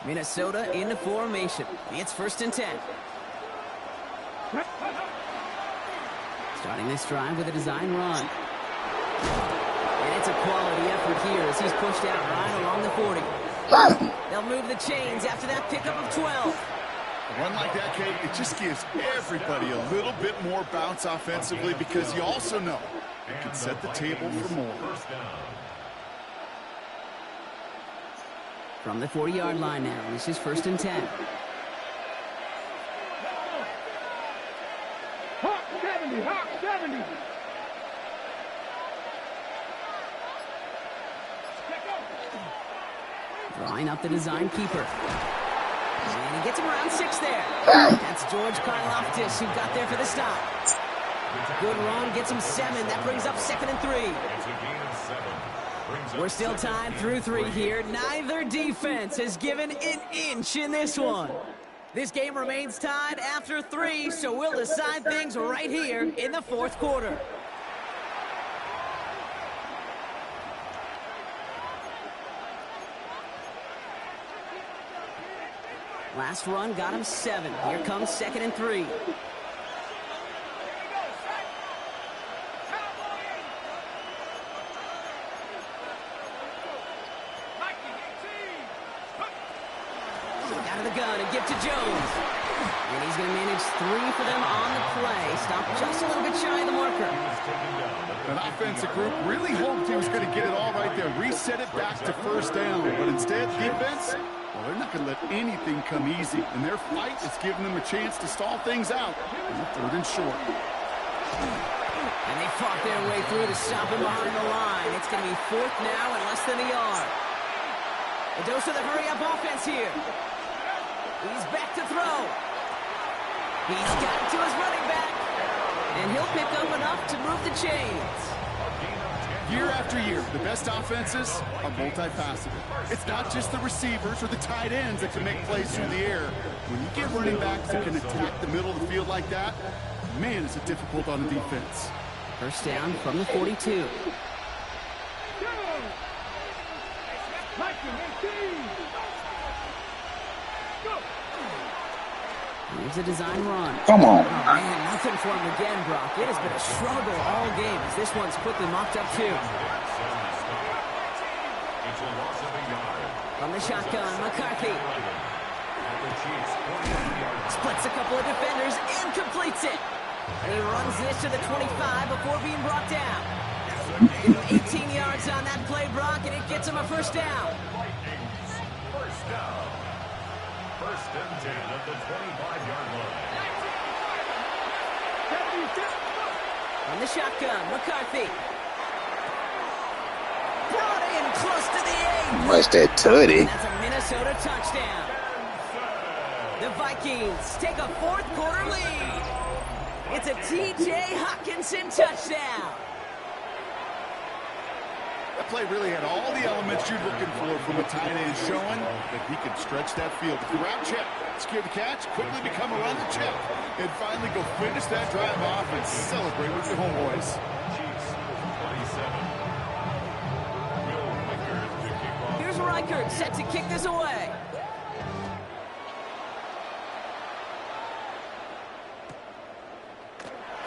Minnesota into formation. It's 1st and 10. Starting this drive with a design run. And it's a quality effort here as he's pushed out right along the 40. They'll move the chains after that pickup of 12. A run like that, Kate, it just gives everybody a little bit more bounce offensively, because you also know it can set the table for more. From the 40-yard line now, this is 1st and 10. Hot 70, hot 70. Drawing up the design keeper. And he gets him around 6 there. That's George Karlaftis who got there for the stop. Good run, gets him 7. That brings up 2nd and 3. We're still tied through 3 here. Neither defense has given an inch in this one. This game remains tied after 3, so we'll decide things right here in the 4th quarter. Last run got him 7. Here comes 2nd and 3. Out of the gun and give to Jones. And he's going to manage 3 for them on the play. Stop just a little bit shy of the marker. An offensive group really hoped he was going to get it all right there. Reset it back to 1st down. But instead, defense, well, they're not going to let anything come easy. And their fight is giving them a chance to stall things out in the 3rd and short. And they fought their way through to stop him behind the line. It's going to be 4th now and less than a yard. A dose of the hurry-up offense here. He's back to throw. He's got it to his running back. And he'll pick up enough to move the chains. Year after year, the best offenses are multifaceted. It's not just the receivers or the tight ends that can make plays through the air. When you get running backs that can attack the middle of the field like that, man, is it difficult on the defense. 1st down from the 42. Here's a design run. Come on. Oh, man, nothing for him again, Brock. It has been a struggle all game as this one's quickly mocked up too. From the shotgun, McCarthy. Splits a couple of defenders and completes it. And he runs this to the 25 before being brought down. Give him 18 yards on that play, Brock, and it gets him a 1st down. 1st down. 1st and 10 at the 25-yard line. On the shotgun, McCarthy. Brought in close to the 8. What's that tutty? That's a Minnesota touchdown. The Vikings take a 4th quarter lead. It's a T.J. Hockenson touchdown. That play really had all the elements you're looking for from a tight end, showing that he can stretch that field. If the route check, secure the catch, quickly become a runner check, and finally go finish that drive off and celebrate with the homeboys. Here's Reichert set to kick this away.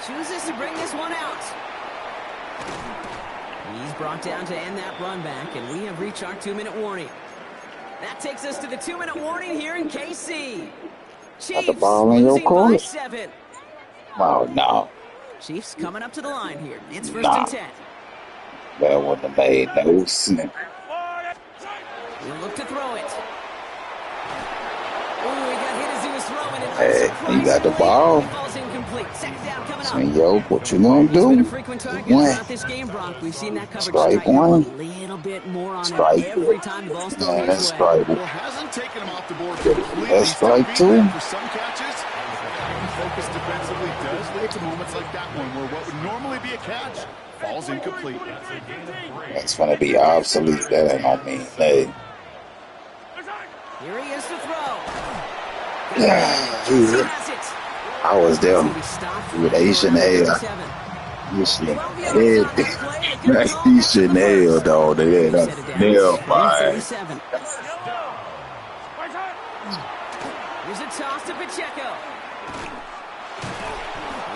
Chooses to bring this one out. He's brought down to end that run back, and we have reached our 2-minute warning. That takes us to the 2-minute warning here in KC. Chiefs the ball in your losing by court? 7. Oh, no. Chiefs coming up to the line here. It's 1st and 10. That wouldn't have made no sense. He'll look to throw it. Oh, he got hit as he was throwing it. Hey, you got the ball. Falls incomplete. 2nd down coming up. So, yo, what you gonna He's been do? a frequent target One. throughout this game, Brock. We've seen that coverage Strike tighten up one. a little bit more on Strike. him every time the ball's thrown Man, his that's way. strike. Well, hasn't taken him off the board completely. That's strike Still being 2. there for some catches. Focus defensively does lead to moments like that one where what would normally be a catch falls incomplete. That's gonna be obsolete. That ain't gonna mean nothing. Here he is to throw. Jesus. Has it. I was there He'll be stopped with Asian hair. 37. You should have. You shouldn't have, though. They had a nail fire. 37. Here's a toss to Pacheco.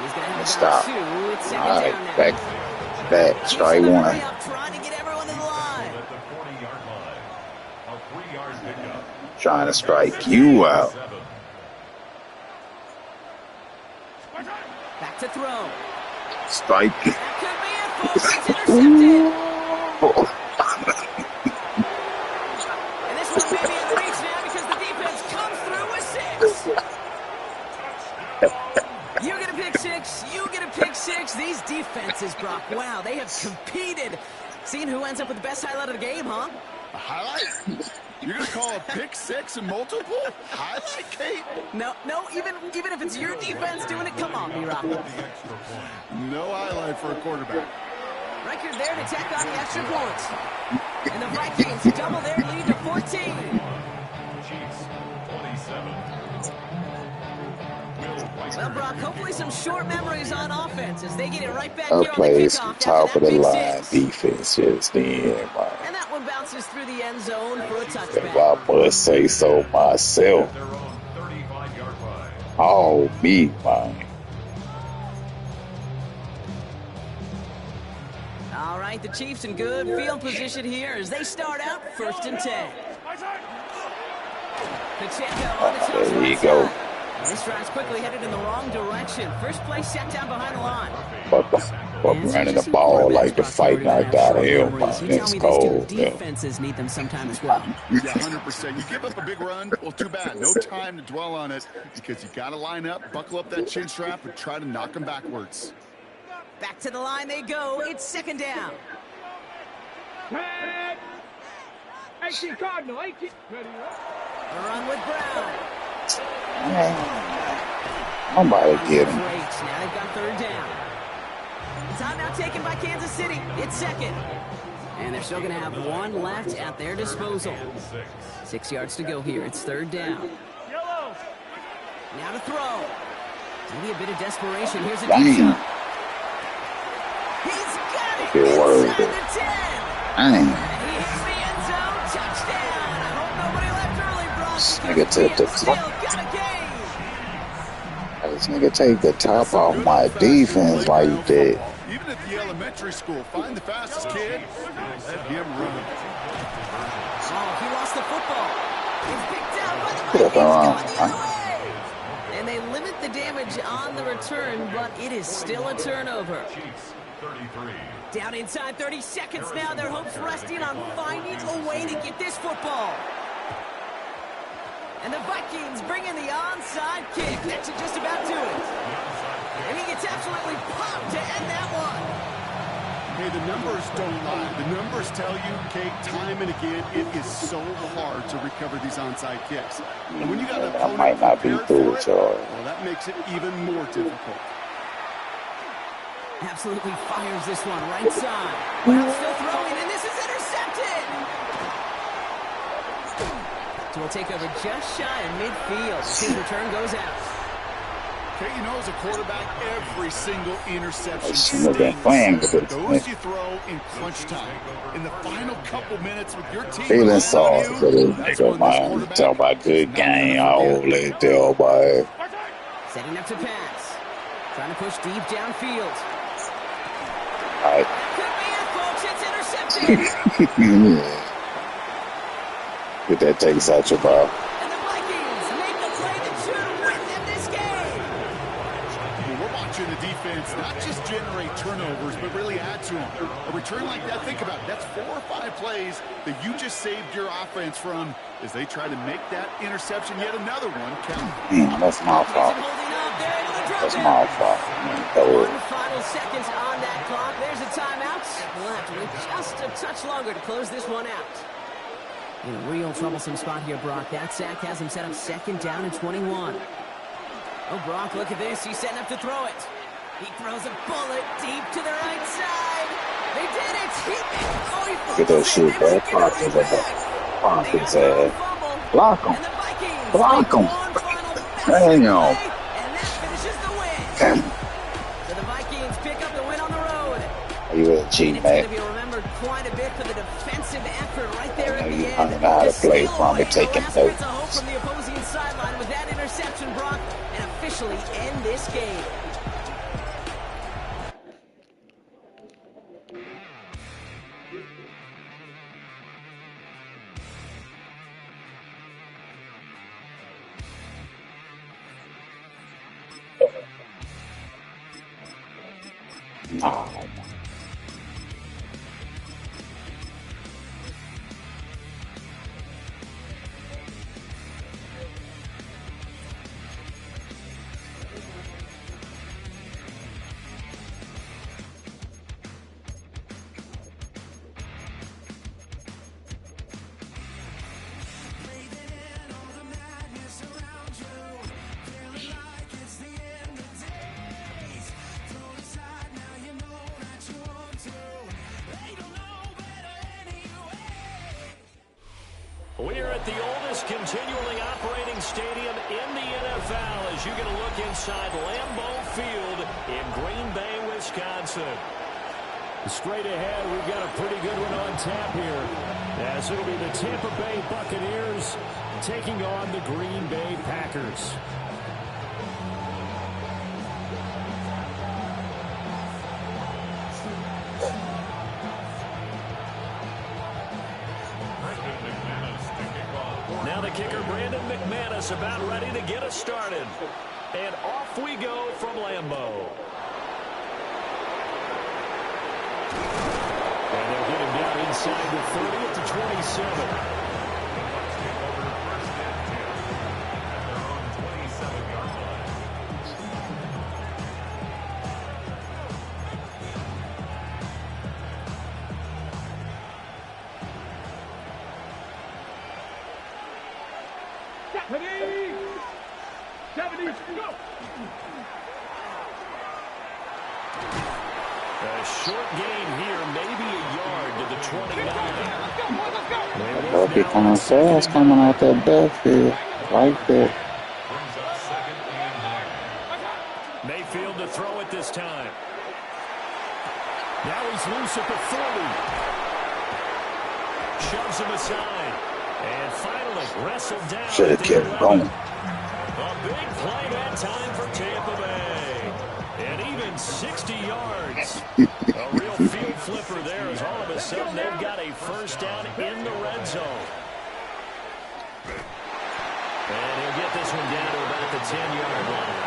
He's going to have a Stop. 2. It's 2nd All right, down now. back, strike He's one. trying to get everyone to the line. At the 40-yard line. A 3-yard pickup. Trying to strike you out. Back to throw. Strike. That could be it, folks. It's intercepted. And this one may be in reach now because the defense comes through with 6. You get a pick 6. You get a pick 6. These defenses, Brock, wow, they have competed. Seeing who ends up with the best highlight of the game, huh? A highlight? You're going to call a pick six and multiple? Highlight, Kate? No, even if it's your defense doing it, come on, B-Rock. No highlight for a quarterback. Record there to tack on the extra points. And the Vikings double their lead to 14. Chiefs, 27. Well, Brock, hopefully some short memories on offense as they get it right back I here on the played some kickoff top after of that the big line six. defense just then, man. And that one bounces through the end zone for a If touchback. I must say so myself. Their own 35-yard line. All me, man. All right, the Chiefs in good field position here as they start out 1st and 10. Pacheco on the toss There you right go. side. This drive's quickly headed in the wrong direction. First play set down behind the line. But running the ball like the fight knocked out of him, man. You tell It's me these cold. two Yeah. defenses need them sometime as well. Yeah, 100%. You give up a big run, well, too bad. No time to dwell on it because you got to line up, buckle up that chin strap, and try to knock them backwards. Back to the line they go. It's 2nd down. 18 Cardinal, 18. Ready, A run with Brown. I'm about to get him. Great. Now they've got 3rd down. Timeout taken by Kansas City. It's 2nd. And they're still going to have one left at their disposal. 6 yards to go here. It's 3rd down. Yellow. Now to throw. Maybe a bit of desperation. Here's a Dang. deep shot. He's got it Good word. inside the 10. Dang. He hits the end zone. Touchdown. I hope nobody left early, Brock. This because nigga took we the have still got a game. This nigga take the top off my defense like that. Even at the elementary school, find the fastest kid, let him run. Oh, he lost the football. It's picked out by the Put it Vikings around, going the other way. And they limit the damage on the return, but it is still a turnover. Chiefs, 33. Down inside 30 seconds now. Their hopes resting on finding a way to get this football. And the Vikings bring in the onside kick. That should just about do it. And he gets absolutely popped to end that one. Hey, the numbers don't lie. The numbers tell you, Kate, time and again, it is so hard to recover these onside kicks. And when you got an I opponent might not be prepared through for it, it, y'all. well, that makes it even more difficult. Absolutely fires this one right side. Brown still throwing, and this is intercepted. So we'll take over just shy of midfield. His return goes out. Kate, you know, as a quarterback, every single interception Shouldn't have been playing with stings. this, Those man. you throw in crunch time. In the final couple minutes with your team Feeling relying sorry on for you, this that's nigga, when this man. quarterback Talk about is good not game. gonna I forget. only tell, boy. Setting up to pass. Trying to push deep downfield. Alright. Could be it, folks. It's intercepted. Get that takes out your mouth. And the Vikings make the play that should win them this game. Well, we're watching the defense not just generate turnovers, but really add to them. A return like that, think about it. That's 4 or 5 plays that you just saved your offense from as they try to make that interception, yet another one count. That's my fault. Holding up. They're able to drop That's it. my fault. One final seconds on that clock. There's a timeout. We'll have to wait just a touch longer to close this one out. In a real troublesome spot here, Brock. That sack has him set up 2nd down and 21. Oh, Brock, look at this. He's setting up to throw it. He throws a bullet deep to the right side. They did it. Look at that shit, bro. Block his ass. Block his ass. Block him. And the Vikings Block him. one final Damn. play, and that finishes the win. So the Vikings pick up the win on the road. You a cheat, It's going man. to be remembered quite a bit for the defensive effort right there at I know the you end. probably know how to play steal from away it, taking the last bits notes. of hope from the opposing sideline with that interception, Brock, and officially end this game. Oh, We're at the oldest continually operating stadium in the NFL as you get a look inside Lambeau Field in Green Bay, Wisconsin. Straight ahead, we've got a pretty good one on tap here, as it'll be the Tampa Bay Buccaneers taking on the Green Bay Packers. Now the kicker, Brandon McManus, about ready to get us started. And off we go from Lambeau. And they'll get him down inside the 30 at the 27. A short gain here, maybe a yard to the 29. They'll be coming fast coming out that backfield. Right there. Mayfield to throw it this time. Now he's loose at the 40. Shoves him aside. And finally wrestled down. Should have kept going. A big play that time for Tampa Bay. And even 60 yards. A real field flipper there as all of a sudden they've got a first down in the red zone. And he'll get this one down to about the 10-yard line.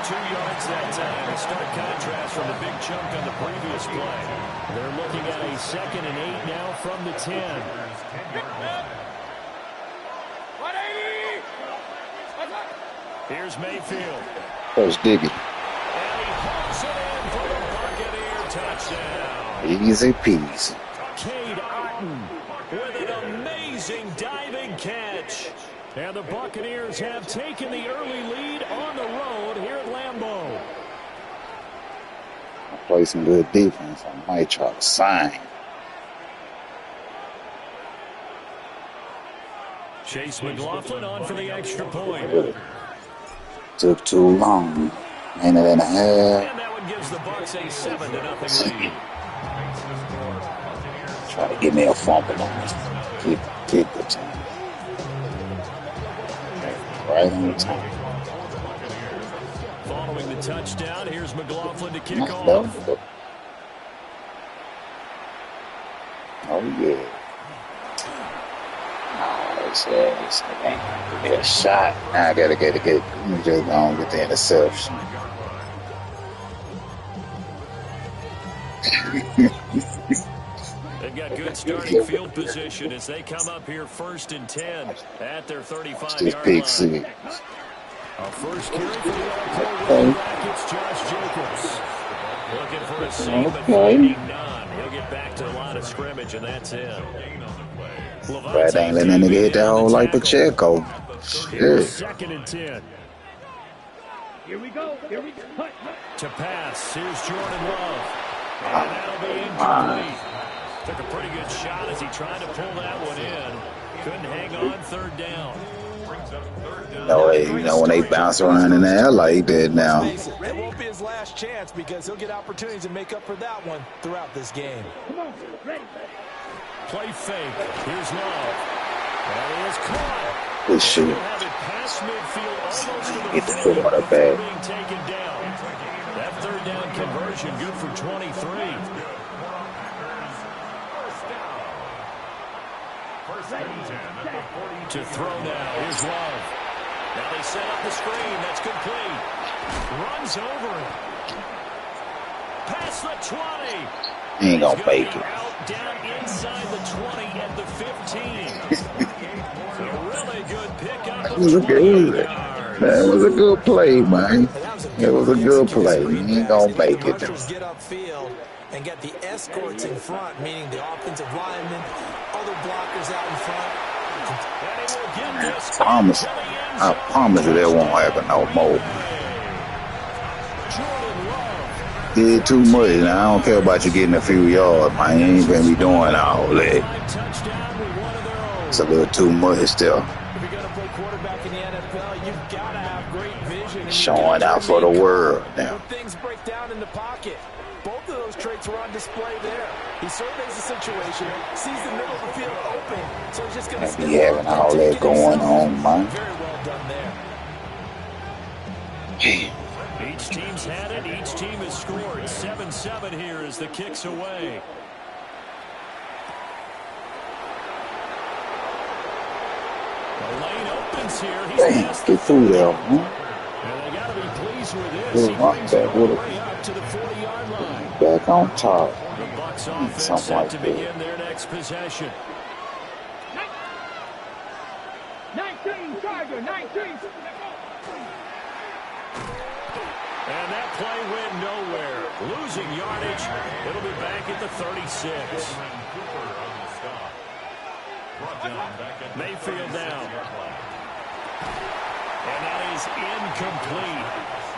2 yards that time. A stark contrast from the big chunk on the previous play. They're looking at a 2nd and 8 now from the 10. Here's Mayfield. Coach Diggy. And he hooks it in for the Buccaneer touchdown. Easy peasy. Cade Otton with an amazing diving catch. And the Buccaneers have taken the early lead on the road here at Lambeau. Play some good defense. I might try to sign. Chase McLaughlin on for the extra point. Took too long. Minute and a half. And that one gives the Bucs a 7-0 lead. Try to get me a fumble on this. Kick the time. Right on time. Following the touchdown, here's McLaughlin to kick Not off. bad. Oh, yeah. It's a shot. Now I gotta get. Let me just go and get the interception. They've got good starting field position as they come up here 1st and 10 at their 35-yard Pick line. six. Our first carry for the All-Pro running back, it's Josh Jacobs. Looking for a save, but finding none. He'll get back to the line of scrimmage, and that's it. Brad ain't letting that nigga hit that hole like Pacheco. Shit. 2nd and 10. Here we go. To pass, here's Jordan Love. And that'll be incomplete. Took a pretty good shot as he tried to pull that one in. Couldn't hang on 3rd down. No, you know when they bounce around in the air like that now. It won't be his last chance because he'll get opportunities to make up for that one throughout this game. Come on, ready. Play fake. Here's Love. And he is caught. Good shoot. He'll have it past midfield almost to the Get the foot on the bag. being taken down. That 3rd down conversion good for 23. To throw now. Here's Love. Now they set up the screen. That's complete. Runs over it. Past the 20. He ain't gonna make it. Out down inside the 20 at the 15. A really good pickup. That was good. That was a good play, man. It was a good play. He ain't gonna make it. Get upfield and get the escorts in front, meaning the offensive linemen, other blockers out in front. I promise you that won't happen no more. Did too much, and I don't care about you getting a few yards, man. You ain't gonna be doing all that. It's a little too much there. If you're going to play quarterback in the NFL, you've got to have great vision. Showing out for the world now. When things break down in the pocket, both of those traits were on display there. He surveys the situation, sees the middle of the field open, so he's just going to be having all that going on, man. Very well done there. Each team's had it. Each team has scored. 7-7 here as the kick's away. The lane opens here. He's get through there, man. And they got to be pleased with this. He brings it all the way up to the 40-yard line. Back on top. The Bucs offense set to begin their next possession. 19, Charger, 19. And that play went nowhere. Losing yardage. It'll be back at the 36. Mayfield down. And that is incomplete.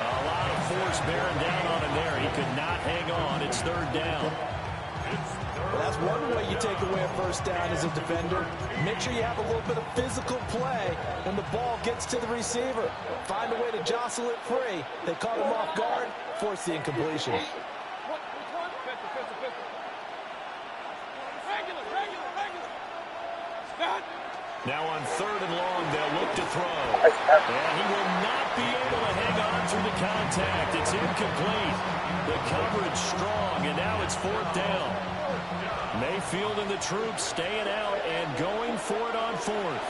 A lot of force bearing down on him there. He could not hang on. It's third down. Well, that's one way you take away a first down as a defender. Make sure you have a little bit of physical play when the ball gets to the receiver. Find a way to jostle it free. They caught him off guard, force the incompletion. Now on third and long, they'll look to throw. And he will not be able to hang on through the contact. It's incomplete. The coverage strong, and now it's fourth down. Mayfield and the troops staying out and going for it on fourth.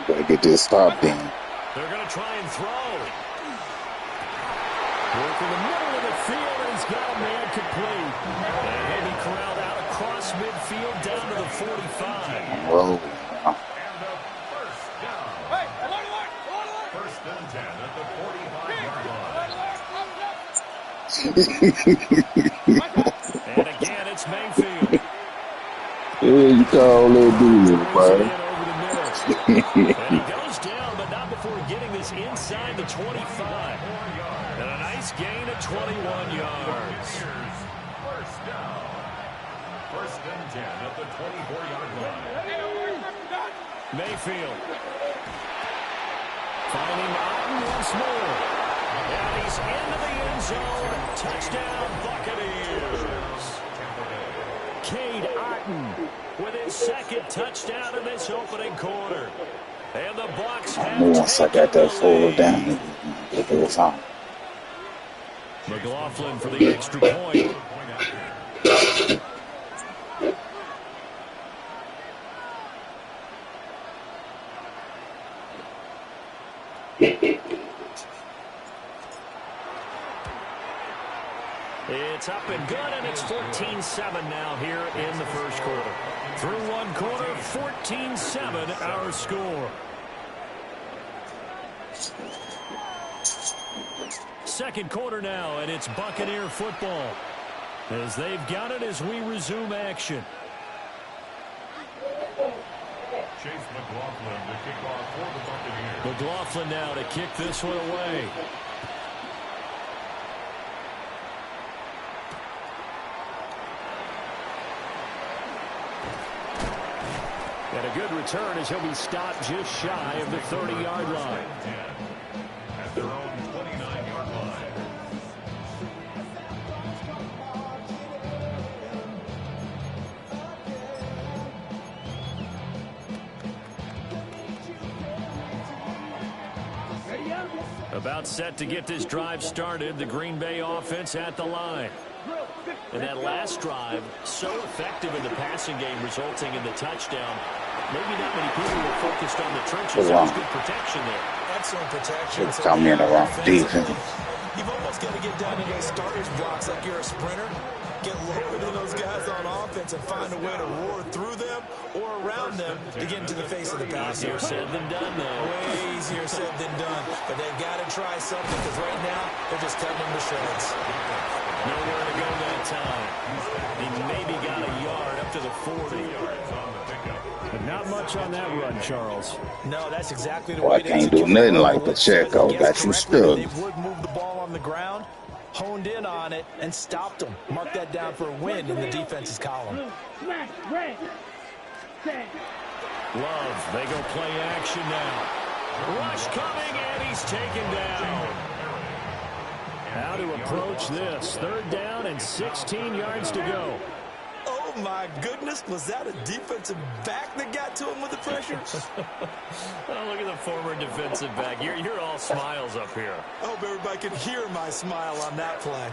Gotta get this stop in. They're going to try and throw. Work in the middle of the field, and he's got a man complete. And he'll be corralled out across midfield down to the 45. Whoa. First and 10 at the 45-yard line. And again, it's Mayfield. Yeah, you call that dude, buddy. And he goes down, but not before getting this inside the 25. And a nice gain of 21 yards. First down. First and 10 at the 24-yard line. Mayfield. Finding Otten once more. And he's into the end zone. Touchdown, Buccaneers. Cade Otten with his second touchdown in this opening quarter. And the Bucs have Once I got that full down, it was on. McLaughlin for the extra point. It's up and good, and it's 14-7 now here in the first quarter. Through one quarter, 14-7 our score. Second quarter now, and it's Buccaneer football as they've got it as we resume action. Chase McLaughlin to kick off for the Buccaneers. McLaughlin now to kick this one away. And a good return as he'll be stopped just shy of the 30-yard line. At their own 29-yard line. About set to get this drive started, the Green Bay offense at the line. And that last drive, so effective in the passing game, resulting in the touchdown. Maybe not many people were focused on the trenches. There was good protection there. Excellent protection. It's coming in around defense. You've almost got to get down to those starters blocks like you're a sprinter. Get lower than those guys on offense and find a way to roar through them or around them to get into the face of the passer. Easier said than done, though. Way easier said than done. But they've got to try something because right now they're just cutting them to shreds. Nowhere to go that time. He maybe got a yard up to the 40. But not much on that run, Charles. No, that's exactly the Boy, way I can't do nothing like Pacheco. Got you stuck. They would move the ball on the ground. honed in on it, and stopped them. Mark that down for a win in the defense's column. Love, they go play action now. Rush coming, and he's taken down. How to approach this? 3rd down and 16 yards to go. Oh, my goodness. Was that a defensive back that got to him with the pressure? Oh, look at the former defensive back. You're all smiles up here. I hope everybody can hear my smile on that play.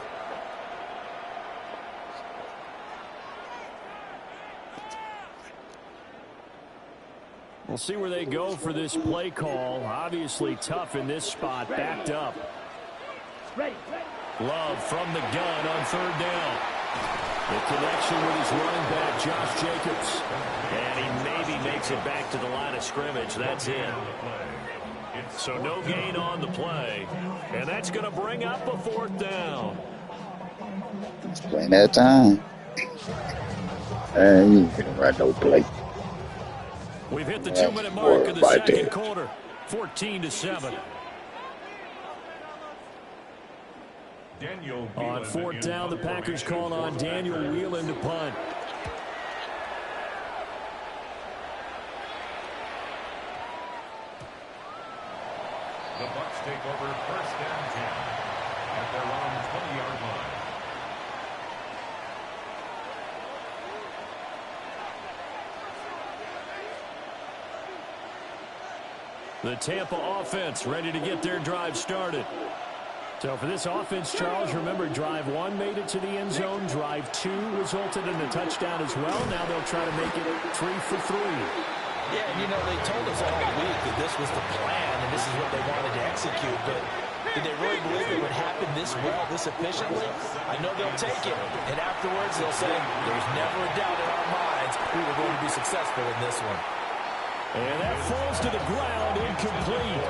We'll see where they go for this play call. Obviously tough in this spot, backed up. Love from the gun on 3rd down. The connection with his running back, Josh Jacobs. And he maybe makes it back to the line of scrimmage. That's it. So no gain on the play. And that's going to bring up a 4th down. It's playing that time. And you ain't gonna run no play. We've hit the 2-minute mark of the second quarter. 14-7. On 4th down, the Packers call on Daniel Whelan to punt. The Bucs take over 1st and 10 at their own 20-yard line. The Tampa offense ready to get their drive started. So for this offense, Charles, remember drive 1 made it to the end zone. Drive 2 resulted in a touchdown as well. Now they'll try to make it 3 for 3. Yeah, and they told us all week that this was the plan and this is what they wanted to execute. But did they really believe it would happen this well, this efficiently? I know they'll take it. And afterwards, they'll say, there's never a doubt in our minds we were going to be successful in this one. And that falls to the ground, incomplete.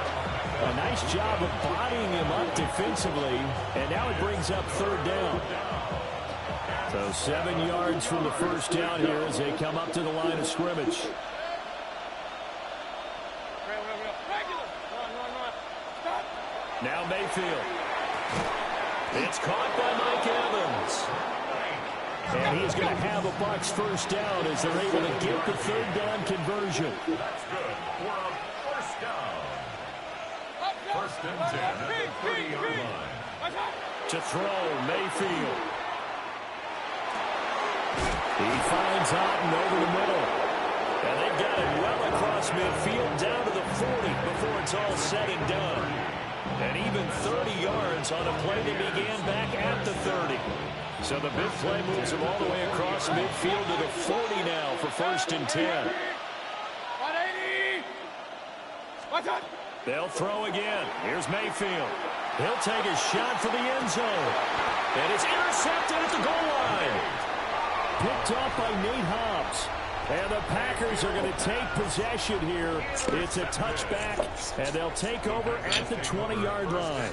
A nice job of bodying him up defensively, and now it brings up 3rd down. So 7 yards from the 1st down here as they come up to the line of scrimmage. Now Mayfield. It's caught by Mike Evans. And he's going to have a Bucs 1st down as they're able to get the 3rd down conversion. That's good for a 1st down. 1st and 10 at the 30-yard line. To throw, Mayfield. He finds Otten over the middle. And they got it well across midfield down to the 40 before it's all said and done. And even 30 yards on a play that began back at the 30. So the big play moves him all the way across midfield to the 40 now for 1st and 10. They'll throw again. Here's Mayfield. He'll take a shot for the end zone. And it's intercepted at the goal line. Picked up by Nate Hobbs. And the Packers are going to take possession here. It's a touchback, and they'll take over at the 20-yard line.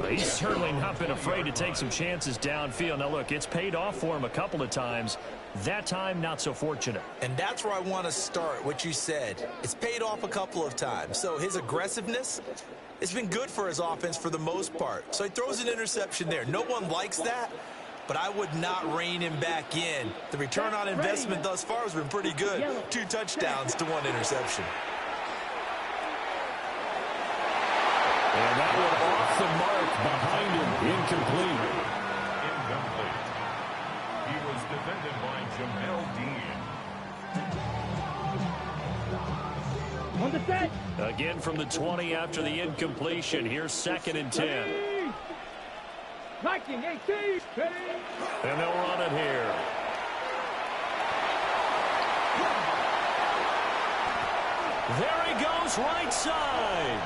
He's certainly not been afraid to take some chances downfield. Now, look, it's paid off for him a couple of times. That time, not so fortunate. And that's where I want to start, what you said. It's paid off a couple of times. So his aggressiveness, it's been good for his offense for the most part. So he throws an interception there. No one likes that, but I would not rein him back in. The return on investment thus far has been pretty good. 2 touchdowns to 1 interception. And that one off the mark behind him. Incomplete. Incomplete. He was defended by Jamel Dean. On the set. Again from the 20 after the incompletion. Here's 2nd and 10. 19-18. And they'll run it here. There he goes, right side.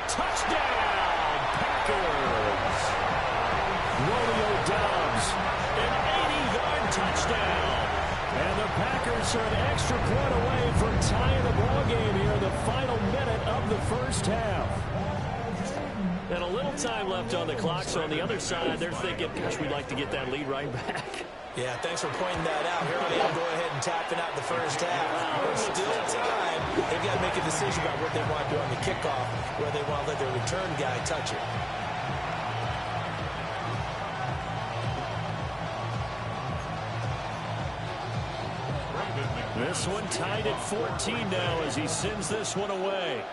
Touchdown, Packers. Romeo Doubs, an 80-yard touchdown. And the Packers are an extra point away from tying the ball game here in the final minute of the 1st half. And a little time left on the clock, so on the other side, they're thinking, gosh, we'd like to get that lead right back. Yeah, thanks for pointing that out. Here I am, go ahead and tapping out the first half. There's still time. They've got to make a decision about what they want to do on the kickoff, where they want to let their return guy touch it. This one tied at 14 now as he sends this one away.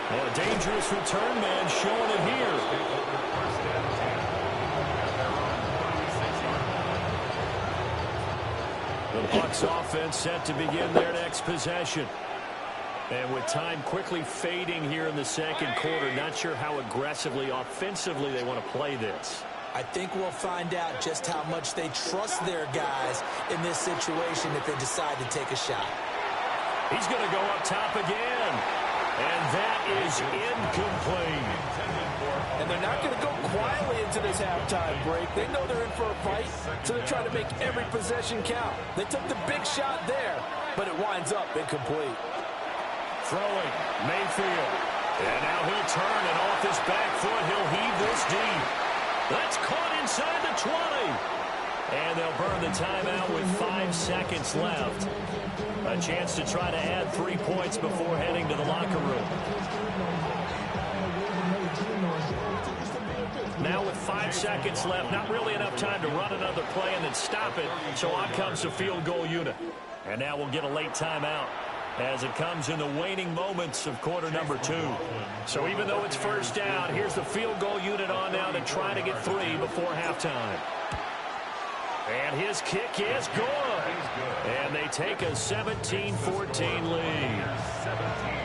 Well, a dangerous return man showing it here. The Bucs offense set to begin their next possession. And with time quickly fading here in the second quarter, not sure how aggressively, offensively they want to play this. I think we'll find out just how much they trust their guys in this situation if they decide to take a shot. He's going to go up top again. And that is incomplete. And they're not going to go quietly into this halftime break. They know they're in for a fight, so they're trying to make every possession count. They took the big shot there, but it winds up incomplete. Throwing, Mayfield. And now he'll turn, and off his back foot, he'll heave this deep. That's caught inside the 20. And they'll burn the timeout with 5 seconds left. A chance to try to add 3 points before heading to the locker room. Now with 5 seconds left, not really enough time to run another play and then stop it. So on comes the field goal unit. And now we'll get a late timeout as it comes in the waning moments of quarter number 2. So even though it's first down, here's the field goal unit on now to try to get 3 before halftime. And his kick is good. And they take a 17-14 lead.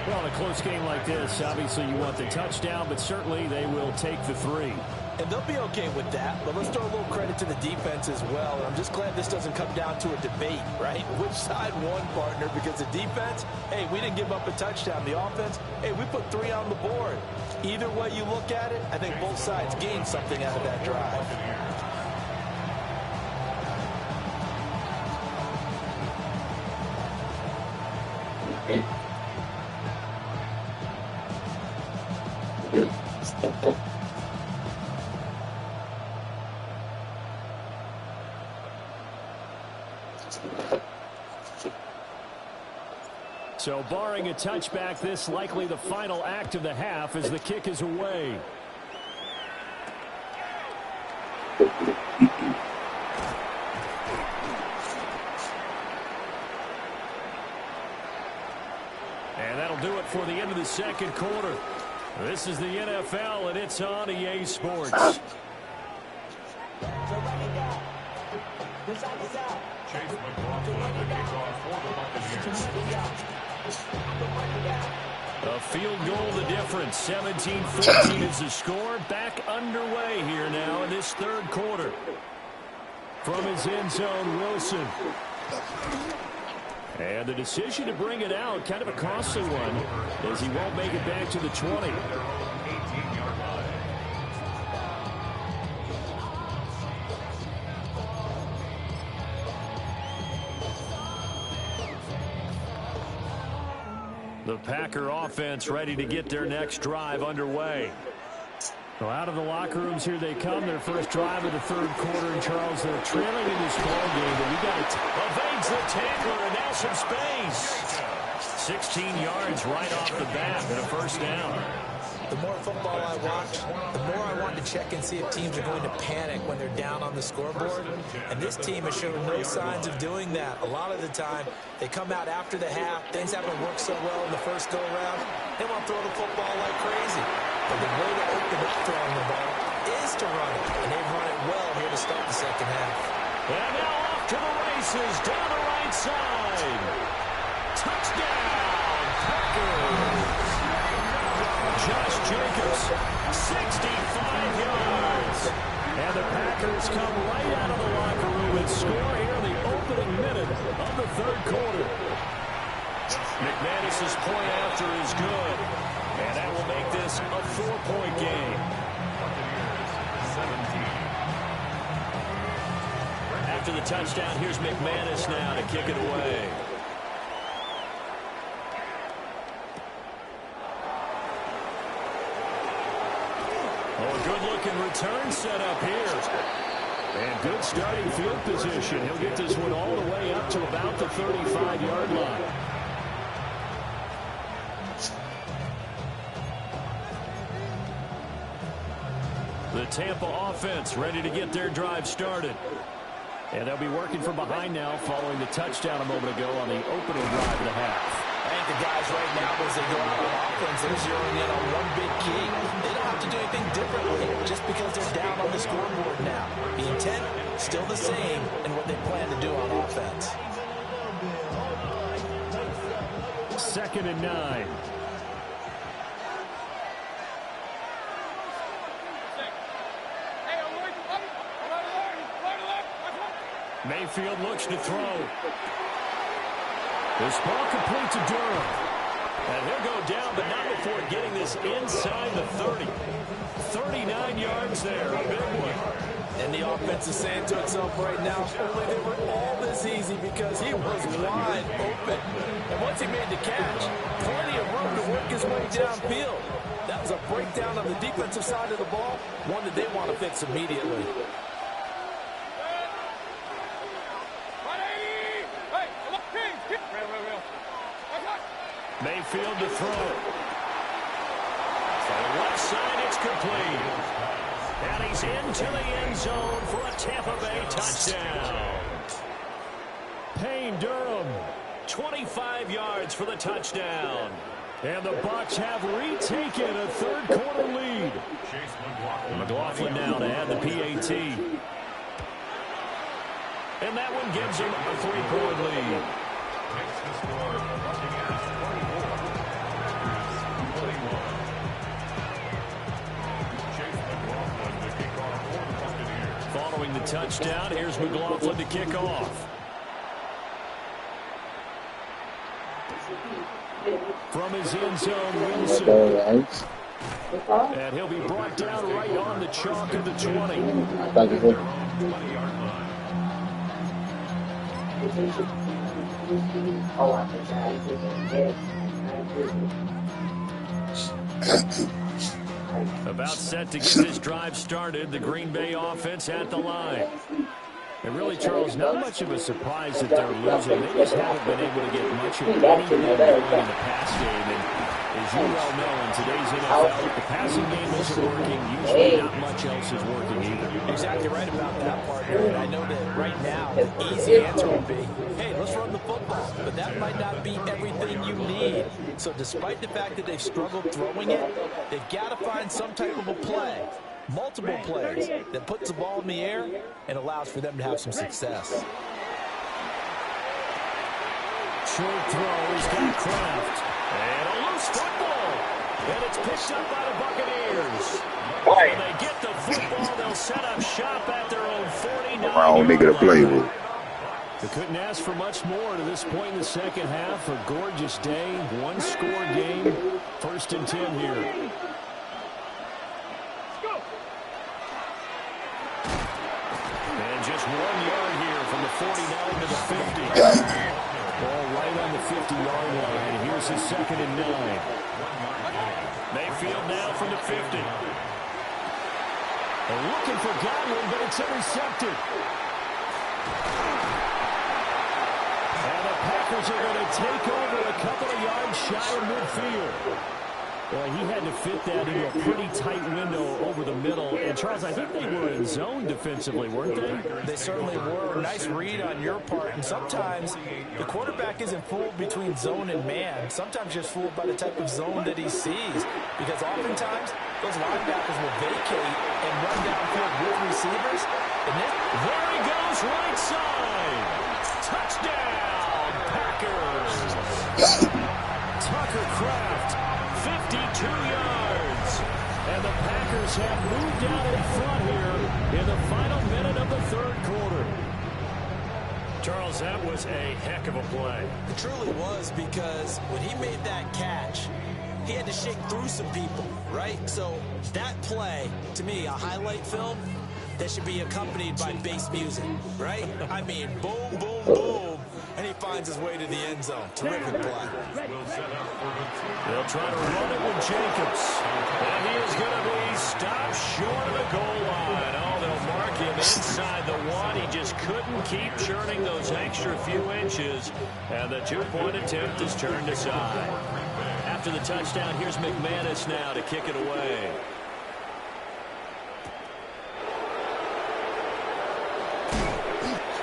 Well, in a close game like this, obviously you want the touchdown, but certainly they will take the 3. And they'll be okay with that, but let's throw a little credit to the defense as well. And I'm just glad this doesn't come down to a debate, right? Which side won, partner? Because the defense, hey, we didn't give up a touchdown. The offense, hey, we put 3 on the board. Either way you look at it, I think both sides gained something out of that drive. So barring a touchback, this likely the final act of the half as the kick is away. And that'll do it for the end of the second quarter. This is the NFL, and it's on EA Sports. A field goal the difference. 17-14 is the score. Back underway here now in this third quarter. From his end zone, Wilson. And the decision to bring it out, kind of a costly one, as he won't make it back to the 20. The Packer offense ready to get their next drive underway. Well, out of the locker rooms here they come. Their first drive of the third quarter. And Charles, they're trailing in this ball game, but we got it. Evades the tackler and now some space. 16 yards right off the bat and a first down. The more football I watch, the more I want to check and see if teams are going to panic when they're down on the scoreboard. And this team has shown no signs of doing that. A lot of the time, they come out after the half. Things haven't worked so well in the first go-around. They want to throw the football like crazy. But the way to open up throwing the ball is to run it. And they've run it well here to start the second half. And now off to the races down the right side. Touchdown, Packers. Josh Jacobs, 65 yards. And the Packers come right out of the locker room and score here in the opening minute of the third quarter. McManus's point after is good. And that will make this a 4-point game. After the touchdown, here's McManus now to kick it away. good-looking return set up here. And good starting field position. He'll get this one all the way up to about the 35-yard line. The Tampa offense ready to get their drive started. And they'll be working from behind now following the touchdown a moment ago on the opening drive of the half. I think the guys right now, as they go out on offense, they're zeroing in on one big key. They don't have to do anything differently just because they're down on the scoreboard now. The intent, still the same in what they plan to do on offense. 2nd and 9. Mayfield looks to throw. This ball complete to Durham. And he'll go down, but not before getting this inside the 30. 39 yards there, a big one. And the offense is saying to itself right now, only they were all this easy because he was wide open. And once he made the catch, plenty of room to work his way downfield. That was a breakdown on the defensive side of the ball, one that they want to fix immediately. Mayfield to throw. From the left side, it's complete. And he's into the end zone for a Tampa Bay touchdown. Payne Durham. 25 yards for the touchdown. And the Bucs have retaken a third-quarter lead. McLaughlin now to add the PAT. And that one gives him a 3-point lead. Following the touchdown, here's McLaughlin to kick off. From his end zone, Wilson. And he'll be brought down right on the chalk of the 20. About set to get this drive started, the Green Bay offense at the line. And really, Charles, not much of a surprise that they're losing. They just haven't been able to get much of anything going in the pass game. And as you well know, in today's NFL, if the passing game isn't working, usually not much else is working either. Exactly right about that, partner. And I know that right now, the easy answer would be, hey, let's run the football. But that might not be everything you need. So despite the fact that they've struggled throwing it, they've got to find some type of a play. Multiple plays that puts the ball in the air and allows for them to have some success. Short throw, he's got Kraft. And a loose football. And it's picked up by the Buccaneers. When they get the football, they'll set up shop at their own 49-yard line. They couldn't ask for much more to this point in the second half. A gorgeous day, one-score game. 1st and 10 here. Just 1 yard here from the 49 to the 50. Ball right on the 50-yard line. And here's his 2nd and 9. Mayfield now from the 50. They're looking for Godwin, but it's intercepted. And the Packers are going to take over a couple of yards shy of midfield. Well, he had to fit that into a pretty tight window over the middle. And, Charles, I think they were in zone defensively, weren't they? They certainly were. Nice read on your part. And sometimes the quarterback isn't fooled between zone and man. Sometimes just fooled by the type of zone that he sees. Because oftentimes, those linebackers will vacate and run downfield with receivers. And there he goes, right side. Touchdown, Packers. Tucker Kraft. 52 yards. And the Packers have moved out in front here in the final minute of the third quarter. Charles, that was a heck of a play. It truly was, because when he made that catch, he had to shake through some people, right? So that play, to me, a highlight film that should be accompanied by bass music, right? I mean, boom, boom, boom. And he finds finds his way to the end zone. Terrific play. They'll try to run it with Jacobs. And he is going to be stopped short of the goal line. Oh, they'll mark him inside the one. He just couldn't keep churning those extra few inches. And the two-point attempt is turned aside. After the touchdown, here's McManus now to kick it away.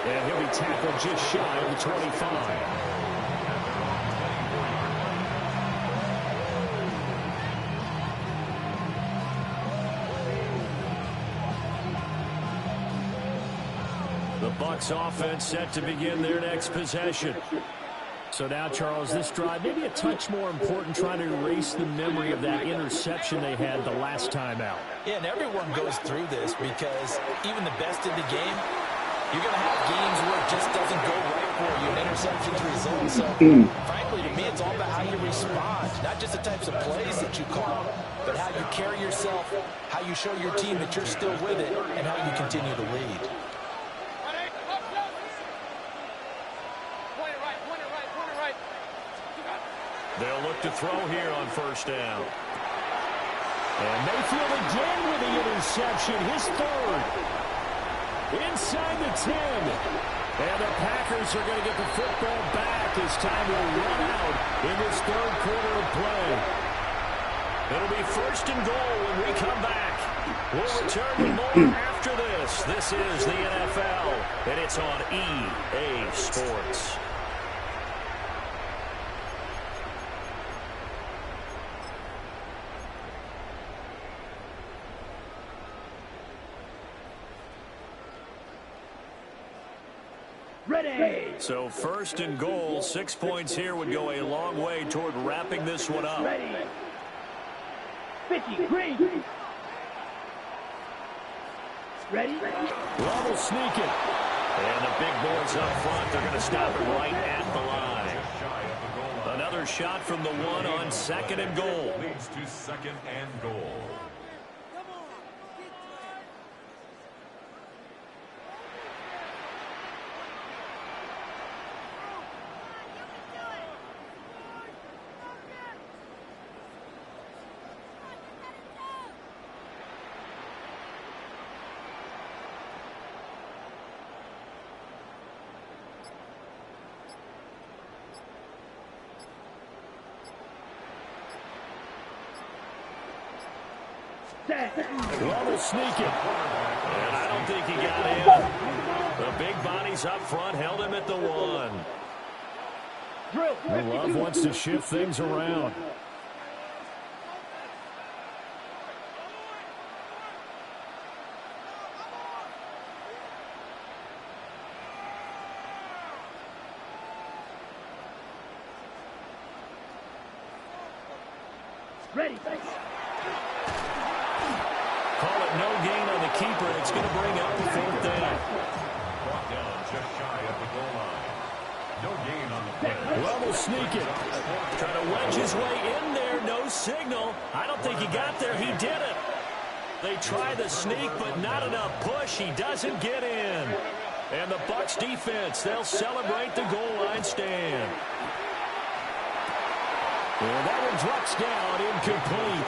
And he'll be tackled just shy of the 25. The Bucs offense set to begin their next possession. So now, Charles, this drive maybe a touch more important, trying to erase the memory of that interception they had the last time out. Yeah, and everyone goes through this because even the best in the game, you're going to have games where it just doesn't go right for you, and interceptions result. So, frankly, to me, it's all about how you respond, not just the types of plays that you call, but how you carry yourself, how you show your team that you're still with it, and how you continue to lead. They'll look to throw here on first down. And Mayfield again with the interception, his third. Inside the 10. And the Packers are going to get the football back as time will run out in this third quarter of play. It'll be first and goal when we come back. We'll return with more after this. This is the NFL, and it's on EA Sports. Ready. So first and goal, 6 points here would go a long way toward wrapping this one up. Ready. 50, green. Ready. Love will sneak it. And the big boys up front, they're going to stop it right at the line. Another shot from the one on second and goal. Leads to second and goal. Love will sneak it. And I don't think he got in. The big bodies up front held him at the one. Love wants to shift things around. Ready. Call it no gain on the keeper, and it's going to bring up the fourth down. Brought down just shy of the goal line. No gain on the play. Love will sneak it. Trying to wedge his way in there. No signal. I don't think he got there. He did it. They try the sneak, but not enough push. He doesn't get in. And the Bucs defense, they'll celebrate the goal line stand. And that one drops down, incomplete.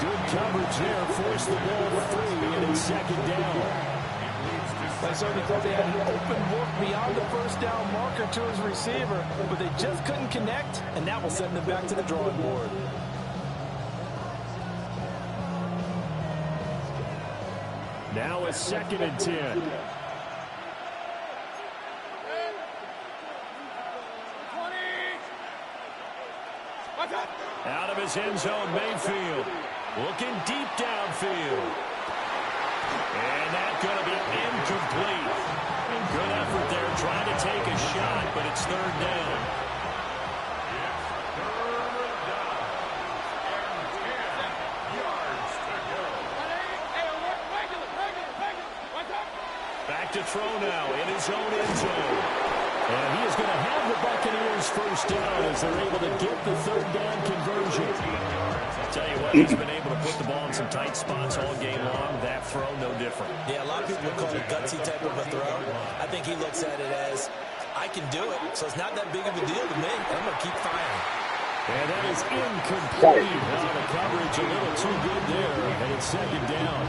Good coverage there, forced the ball free, and it's second down. I certainly thought they had an open look beyond the first down marker to his receiver, but they just couldn't connect, and that will send them back to the drawing board. Now it's second and 10. Out of his end zone, Mayfield. Looking deep downfield. And that's going to be incomplete. Good effort there, trying to take a shot, but it's third down. Back to throw now in his own end zone. And he is going to have the Buccaneers first down as they're able to get the third down conversion. I'll tell you what, he's been able to put the ball in some tight spots all game long. That throw, no different. Yeah, a lot of people call it gutsy type of a throw. I think he looks at it as, I can do it, so it's not that big of a deal to me. I'm going to keep firing. And that is incomplete. The coverage a little too good there, and it's second down.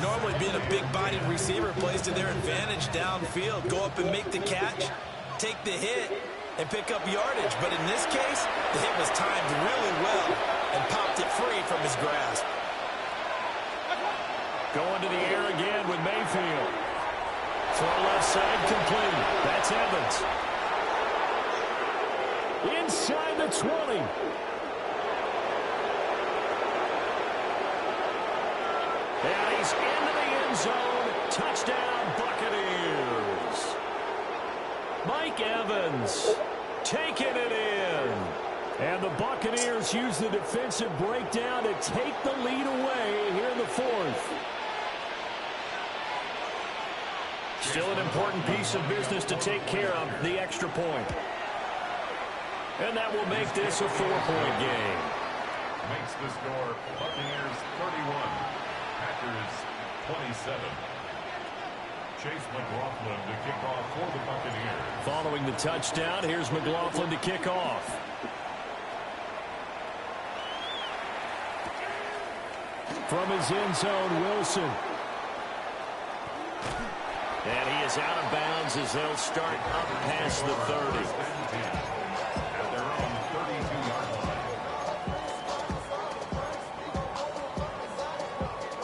Normally being a big-bodied receiver plays to their advantage downfield. Go up and make the catch, take the hit, and pick up yardage. But in this case, the hit was timed really well and popped it free from his grasp. Going to the air again with Mayfield. Throw left side complete. That's Evans. Inside the 20. And he's into the end zone. Touchdown, Buccaneers. Mike Evans taking it in. And the Buccaneers use the defensive breakdown to take the lead away here in the fourth. Still an important piece of business to take care of, the extra point. And that will make this a 4-point game. Makes the score Buccaneers 31, Packers 27. Chase McLaughlin to kick off for the Buccaneers. Following the touchdown, here's McLaughlin to kick off. From his end zone, Wilson. And he is out of bounds as they'll start up past the 30. At their own 32-yard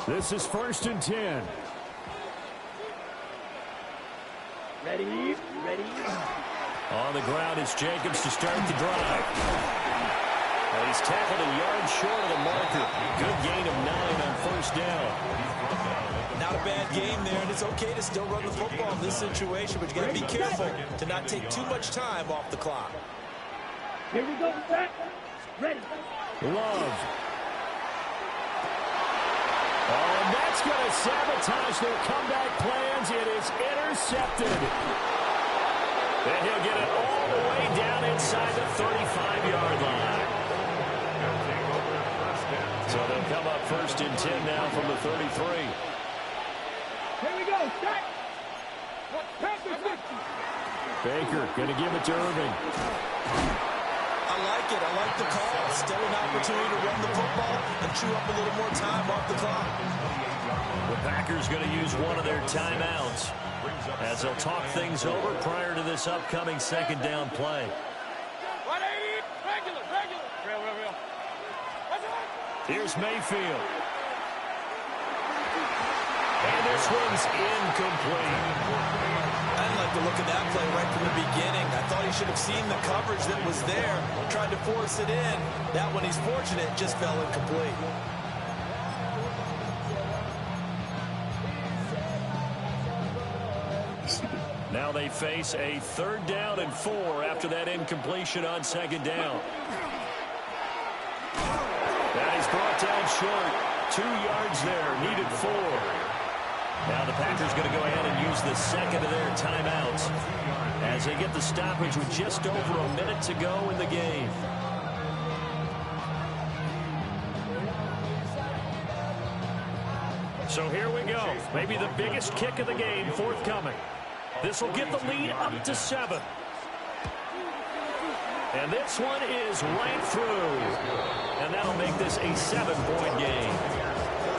line. This is 1st and 10. Ready. On the ground is Jacobs to start the drive. And he's tackled a yard short of the marker. Good gain of 9 on 1st down. Not a bad game there, and it's okay to still run the football in this situation, but you got to be careful to not take too much time off the clock. Here we go, set, ready. Love. Oh, and that's going to sabotage their comeback plans. It is intercepted. And he'll get it all the way down inside the 35-yard line. So they'll come up 1st and 10 now from the 33. Here we go, set. Baker going to give it to Irving. I like it. I like the call. Still an opportunity to run the football and chew up a little more time off the clock. The Packers going to use one of their timeouts as they'll talk things over prior to this upcoming second down play. 180, regular. Real. Here's Mayfield. And this one's incomplete. I didn't like the look of that play right from the beginning. I thought he should have seen the coverage that was there, tried to force it in. That one, he's fortunate, just fell incomplete. Now they face a 3rd down and 4 after that incompletion on 2nd down. That is brought down short. 2 yards there, needed 4. Now the Packers going to go ahead and use the second of their timeouts as they get the stoppage with just over a minute to go in the game. So here we go. Maybe the biggest kick of the game forthcoming. This will get the lead up to 7. And this one is right through. And that'll make this a 7-point game.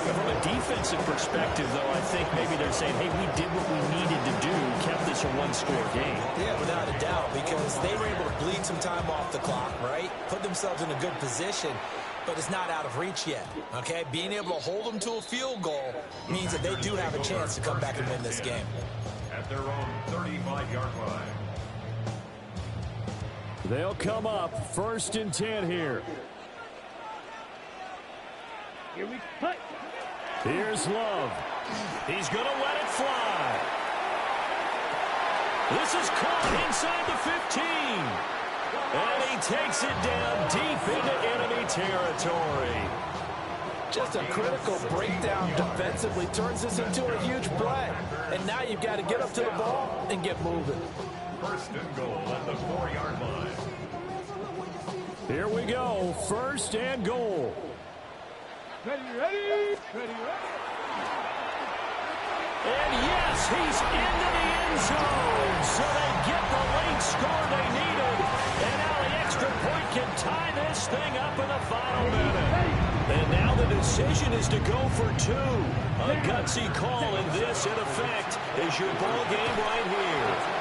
From a defensive perspective, though, I think maybe they're saying, hey, we did what we needed to do, kept this a 1-score game. Yeah, without a doubt, because they were able to bleed some time off the clock, right? Put themselves in a good position, but it's not out of reach yet, okay? Being able to hold them to a field goal means that they do have a chance to come back and win this game. At their own 35-yard line. They'll come up 1st and 10 here. Here we cut. Here's Love. He's going to let it fly. This is caught inside the 15. And he takes it down deep into enemy territory. Just a critical breakdown defensively turns this into a huge play. And now you've got to get up to the ball and get moving. 1st and goal at the 4-yard line. Here we go. 1st and goal. Ready. And yes, he's into the end zone. So they get the late score they needed. And now the extra point can tie this thing up in the final minute. And now the decision is to go for two. A gutsy call, and this, in effect, is your ball game right here.